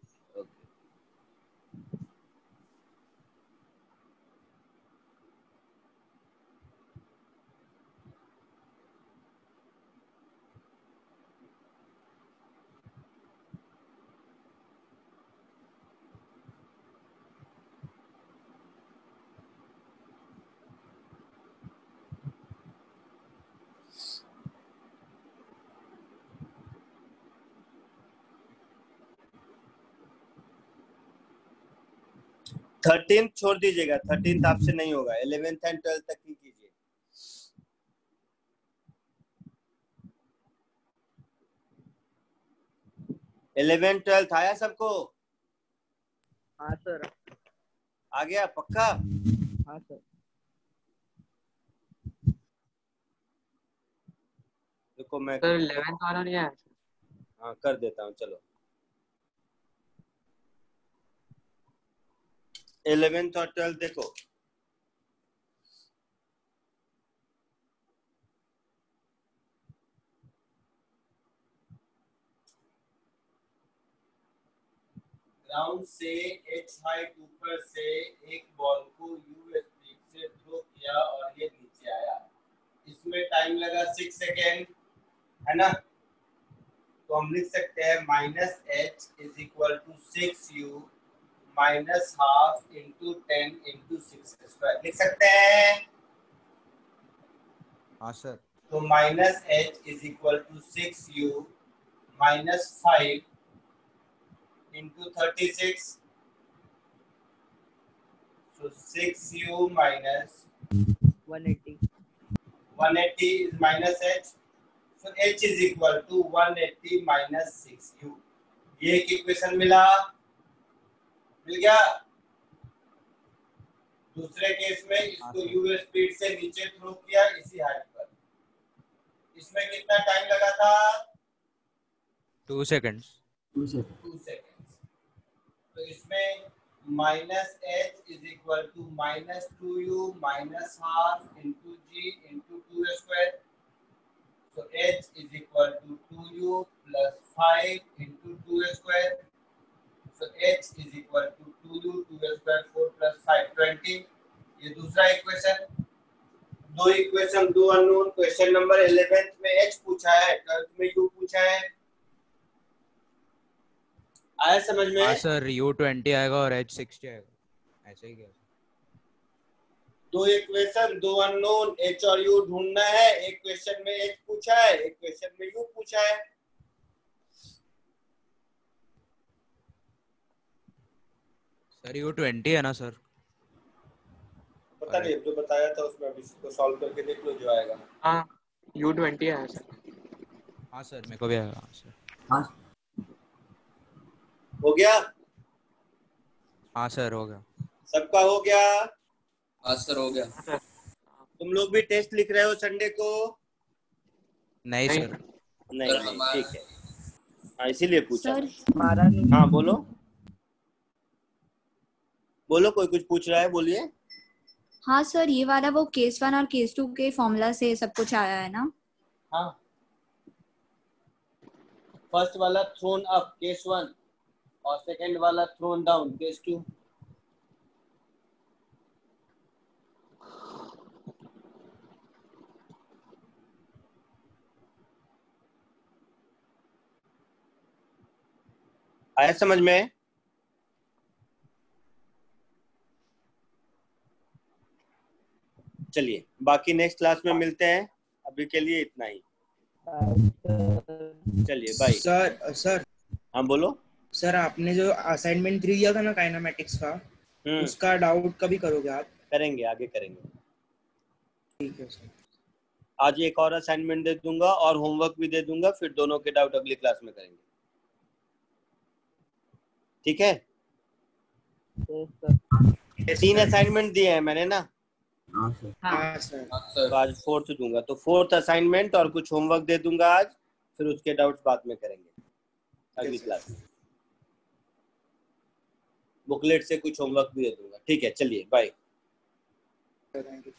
Speaker 1: थर्टीन छोड़ दीजिएगा, 13th आपसे नहीं होगा, 11th एंड 12th तक ही कीजिए। इलेवेंथ 12th आया सबको?
Speaker 12: हाँ सर।
Speaker 1: आ गया पक्का?
Speaker 12: हाँ सर।
Speaker 1: देखो मैं
Speaker 11: सर 11th वाला नहीं आया।
Speaker 1: हाँ कर देता हूँ, चलो 11th और 12th देखो। ग्राउंड से h हाइट ऊपर से एक बॉल को u स्पीड से थ्रो किया और ये नीचे आया। इसमें टाइम लगा 6 सेकेंड, है ना? तो हम लिख सकते हैं -h is equal to 6u minus half into 10 into 6 square लिख सकते हैं।
Speaker 4: हाँ सर।
Speaker 1: तो -h is equal to 6u minus 5 into 36। So 6u minus 180 is minus h. So h is equal to 180 minus 6u. ये एक equation मिल गया। दूसरे case में इसको u स्पीड से नीचे थ्रो किया इसी हाइट पर। इसमें कितना टाइम लगा था?
Speaker 4: 2 seconds।
Speaker 1: 2 seconds। तो इसमें minus H is equal to minus 2u minus half into G into 2 square. तो H is equal to 2u plus 5 into 2 square. तो H is equal to 2u 2 square 4 plus 5 20। ये दूसरा equation. दो equation, दो unknown. Question number 11th में H पूछा है, 12th में u पूछा है। आया समझ में?
Speaker 4: हाँ सर, U20 आएगा और H60 आएगा, ऐसे ही क्या?
Speaker 1: दो इक्वेशन, दो अननोन, h और u ढूंढना है। एक क्वेश्चन में h पूछा है, एक क्वेश्चन में u पूछा है।
Speaker 4: सर U20 है ना सर?
Speaker 1: पता नहीं, जो बताया था उसमें अभी इसको सॉल्व करके देख लो जो आएगा।
Speaker 11: हाँ U20 है सर।
Speaker 4: हाँ सर मेरे को भी आएगा। हाँ सर।
Speaker 12: हाँ
Speaker 1: हो गया?
Speaker 4: हाँ सर हो गया।
Speaker 1: सबका हो गया?
Speaker 13: हाँ सर हो गया।
Speaker 1: तुम लोग भी टेस्ट लिख रहे हो संडे को?
Speaker 4: नहीं
Speaker 11: नहीं।
Speaker 4: सर।
Speaker 1: नहीं नहीं, ठीक है। हाँ इसीलिए पूछा।
Speaker 8: सर
Speaker 1: हाँ बोलो बोलो, कोई कुछ पूछ रहा है, बोलिए।
Speaker 8: हाँ सर, ये वाला वो केस 1 और केस 2 के फॉर्मूला से सब कुछ आया है ना?
Speaker 1: हाँ, फर्स्ट वाला थ्रोन अप केस 1 और सेकंड वाला थ्रोन डाउन केस 2। आया समझ में? चलिए बाकी नेक्स्ट क्लास में मिलते हैं, अभी के लिए इतना ही। चलिए बाय।
Speaker 3: सर
Speaker 1: हाँ बोलो।
Speaker 3: सर आपने जो असाइनमेंट 3 दिया था ना काइनेमेटिक्स का, उसका डाउट कभी करोगे आप?
Speaker 1: करेंगे, आगे करेंगे।
Speaker 3: ठीक है सर।
Speaker 1: आज एक और असाइनमेंट दे दूंगा और होमवर्क भी दे दूंगा, फिर दोनों के डाउट अगली क्लास में करेंगे। ठीक है? 3 असाइनमेंट दिए हैं मैंने ना।
Speaker 3: हाँ सर।
Speaker 1: तो आज 4th दूंगा, तो 4th असाइनमेंट और कुछ होमवर्क दे दूंगा आज, फिर उसके डाउट्स बाद में करेंगे अगली क्लास में। बुकलेट से कुछ होमवर्क भी दे दूंगा। ठीक है, चलिए बाय।
Speaker 3: Thank you.